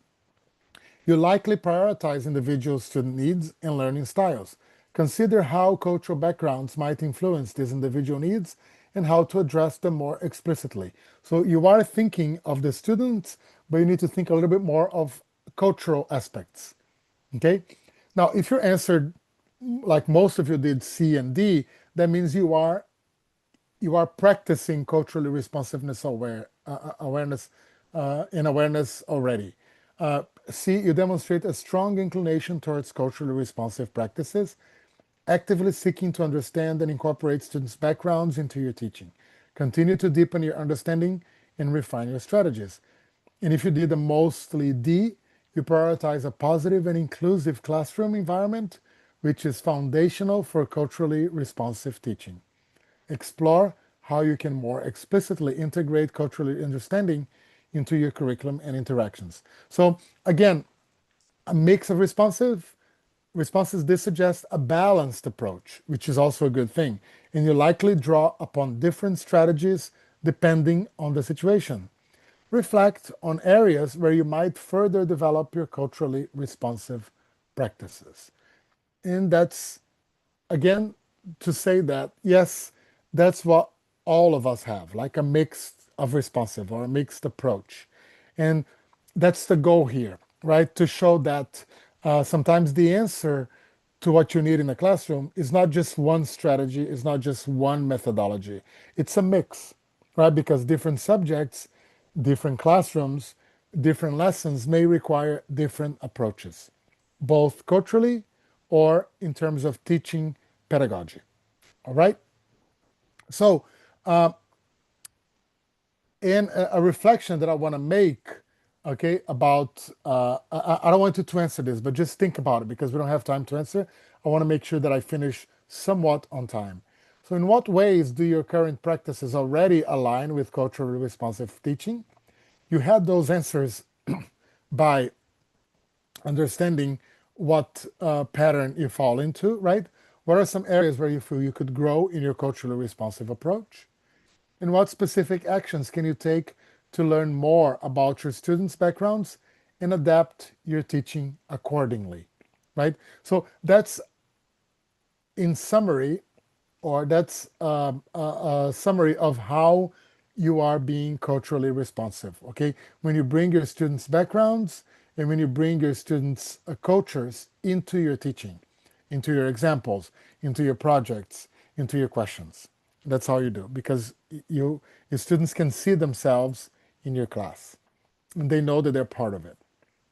you likely prioritize individual student needs and learning styles. Consider how cultural backgrounds might influence these individual needs and how to address them more explicitly. So you are thinking of the students, but you need to think a little bit more of cultural aspects. Okay? Now, if you answered like most of you did C and D, that means you are practicing culturally responsiveness awareness in awareness already. C, you demonstrate a strong inclination towards culturally responsive practices, actively seeking to understand and incorporate students' backgrounds into your teaching. Continue to deepen your understanding and refine your strategies. And if you did a mostly D, you prioritize a positive and inclusive classroom environment, which is foundational for culturally responsive teaching. Explore how you can more explicitly integrate cultural understanding into your curriculum and interactions. So again, a mix of responses. This suggests a balanced approach, which is also a good thing. And you likely draw upon different strategies depending on the situation. Reflect on areas where you might further develop your culturally responsive practices. And that's, again, to say that, yes, that's what all of us have, like a mix of responsive or a mixed approach. And that's the goal here, right? To show that sometimes the answer to what you need in the classroom is not just one strategy, is not just one methodology. It's a mix, right? Because different subjects, different classrooms, different lessons may require different approaches, both culturally or in terms of teaching pedagogy. All right? So, in a reflection that I want to make, okay, about, I don't want you to answer this, but just think about it because we don't have time to answer. I want to make sure that I finish somewhat on time. So, in what ways do your current practices already align with culturally responsive teaching? You had those answers by understanding what pattern you fall into, right? What are some areas where you feel you could grow in your culturally responsive approach? And what specific actions can you take to learn more about your students' backgrounds and adapt your teaching accordingly, right? So that's in summary, or that's a summary of how you are being culturally responsive, okay? When you bring your students' backgrounds and when you bring your students' cultures into your teaching, into your examples, into your projects, into your questions. That's how you do, because your students can see themselves in your class and they know that they're part of it.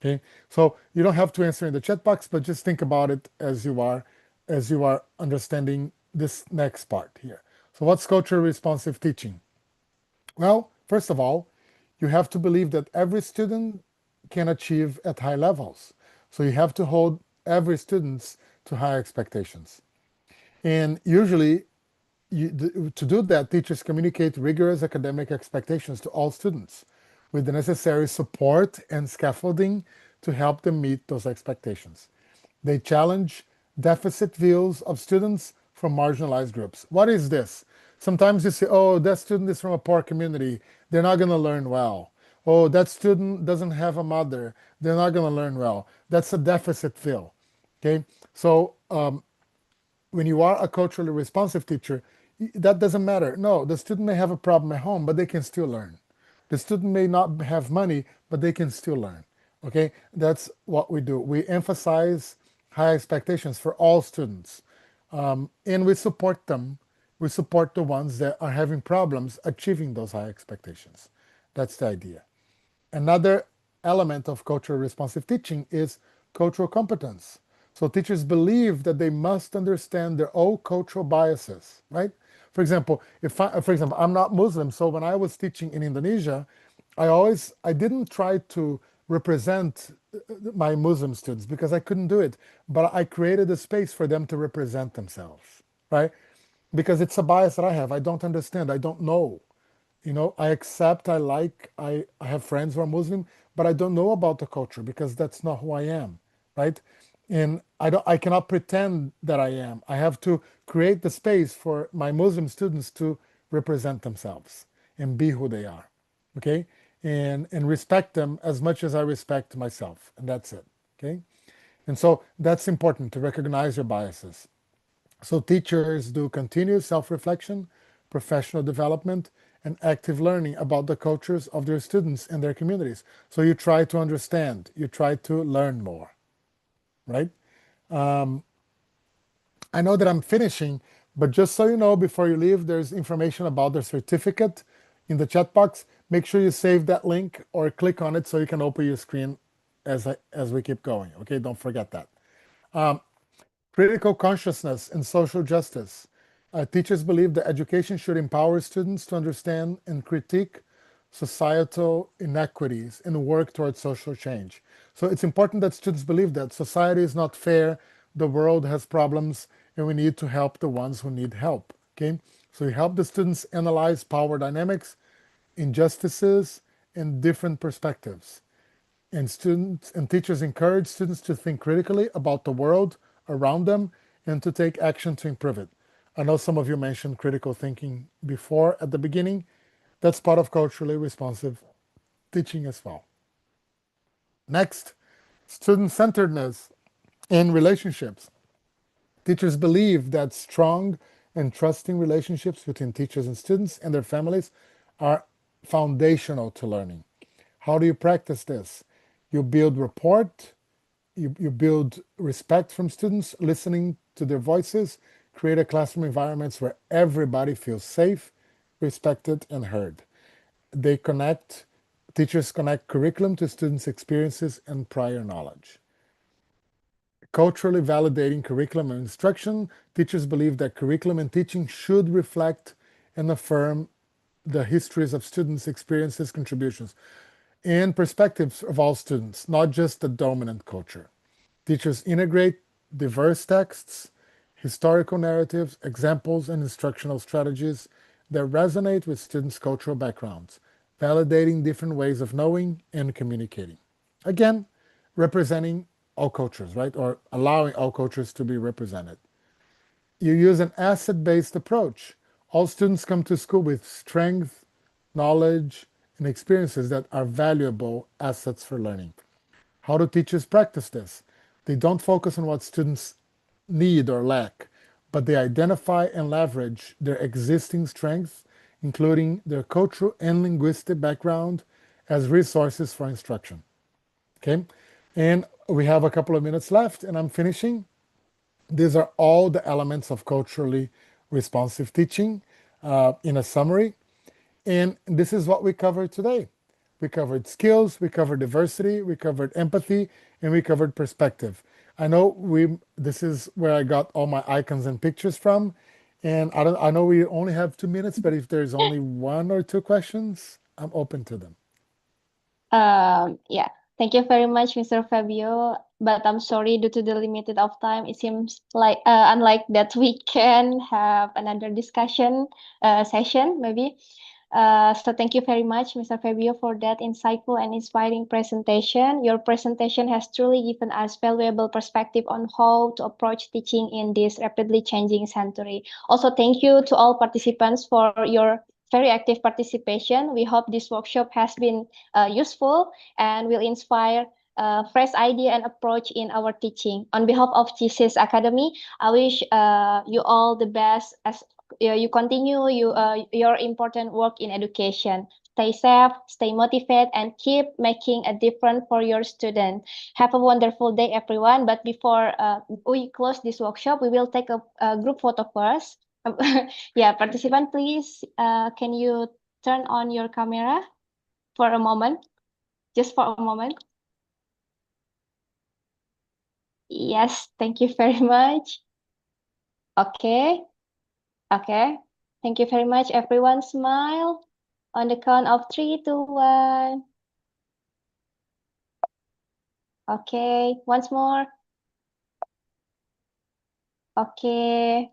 Okay, so you don't have to answer in the chat box, but just think about it as you are understanding this next part here. So what's culturally responsive teaching? Well, first of all, you have to believe that every student can achieve at high levels. So you have to hold every student to high expectations. And usually, to do that, teachers communicate rigorous academic expectations to all students with the necessary support and scaffolding to help them meet those expectations. They challenge deficit views of students from marginalized groups. What is this? Sometimes you say, oh, that student is from a poor community. They're not going to learn well. Oh, that student doesn't have a mother. They're not going to learn well. That's a deficit view. Okay? So when you are a culturally responsive teacher, that doesn't matter. No, the student may have a problem at home, but they can still learn. The student may not have money, but they can still learn. Okay, that's what we do. We emphasize high expectations for all students, and we support them. We support the ones that are having problems achieving those high expectations. That's the idea. Another element of cultural responsive teaching is cultural competence. So teachers believe that they must understand their own cultural biases, right? For example, I'm not Muslim, so when I was teaching in Indonesia, I didn't try to represent my Muslim students because I couldn't do it, but I created a space for them to represent themselves, right? Because it's a bias that I have. I don't understand. I don't know. I accept, I have friends who are Muslim, but I don't know about the culture because that's not who I am, right? And I cannot pretend that I am. I have to create the space for my Muslim students to represent themselves and be who they are, okay? And respect them as much as I respect myself, and that's it, okay? And so that's important to recognize your biases. So teachers do continuous self-reflection, professional development, and active learning about the cultures of their students and their communities. So you try to understand, you try to learn more, right? I know that I'm finishing, but just so you know, before you leave, there's information about the certificate in the chat box. Make sure you save that link or click on it so you can open your screen as we keep going. Okay, don't forget that. Critical consciousness and social justice. Teachers believe that education should empower students to understand and critique societal inequities and work towards social change. So it's important that students believe that society is not fair, the world has problems, and we need to help the ones who need help. Okay, so you help the students analyze power dynamics, injustices, and different perspectives. And students and teachers encourage students to think critically about the world around them and to take action to improve it. I know some of you mentioned critical thinking before at the beginning. That's part of culturally responsive teaching as well. Next, student-centeredness in relationships. Teachers believe that strong and trusting relationships between teachers and students and their families are foundational to learning. How do you practice this? You build rapport, you build respect from students, listening to their voices, create a classroom environments where everybody feels safe, respected, and heard. Teachers connect curriculum to students' experiences and prior knowledge. Culturally validating curriculum and instruction, teachers believe that curriculum and teaching should reflect and affirm the histories of students' experiences, contributions, and perspectives of all students, not just the dominant culture. Teachers integrate diverse texts, historical narratives, examples, and instructional strategies that resonate with students' cultural backgrounds, validating different ways of knowing and communicating. Again, representing all cultures, right? Or allowing all cultures to be represented. You use an asset-based approach. All students come to school with strength, knowledge, and experiences that are valuable assets for learning. How do teachers practice this? They don't focus on what students need or lack, but they identify and leverage their existing strengths, including their cultural and linguistic background, as resources for instruction. Okay? And we have a couple of minutes left, and I'm finishing. These are all the elements of culturally responsive teaching in a summary. And this is what we covered today. We covered skills, we covered diversity, we covered empathy, and we covered perspective. I know this is where I got all my icons and pictures from. And I know we only have 2 minutes, but if there's only one or two questions, I'm open to them. Yeah, thank you very much, Mr. Fabio. But I'm sorry, due to the limited of time, it seems like unlike that we can have another discussion session maybe. So thank you very much, Mr. Fabio, for that insightful and inspiring presentation. Your presentation has truly given us valuable perspective on how to approach teaching in this rapidly changing century. Also, thank you to all participants for your very active participation. We hope this workshop has been useful and will inspire fresh idea and approach in our teaching. On behalf of GCS Academy, I wish you all the best as you continue your important work in education. Stay safe, stay motivated, and keep making a difference for your students. Have a wonderful day, everyone. But before we close this workshop, we will take a group photo first. Yeah, participant, please, can you turn on your camera for a moment? Just for a moment. Yes, thank you very much. Okay, okay. Thank you very much, everyone. Smile on the count of 3, 2, 1. Okay, once more. Okay.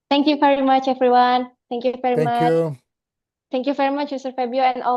Thank you very much, everyone. Thank you very Thank much. you. Thank you very much, Mr. Fabio, and all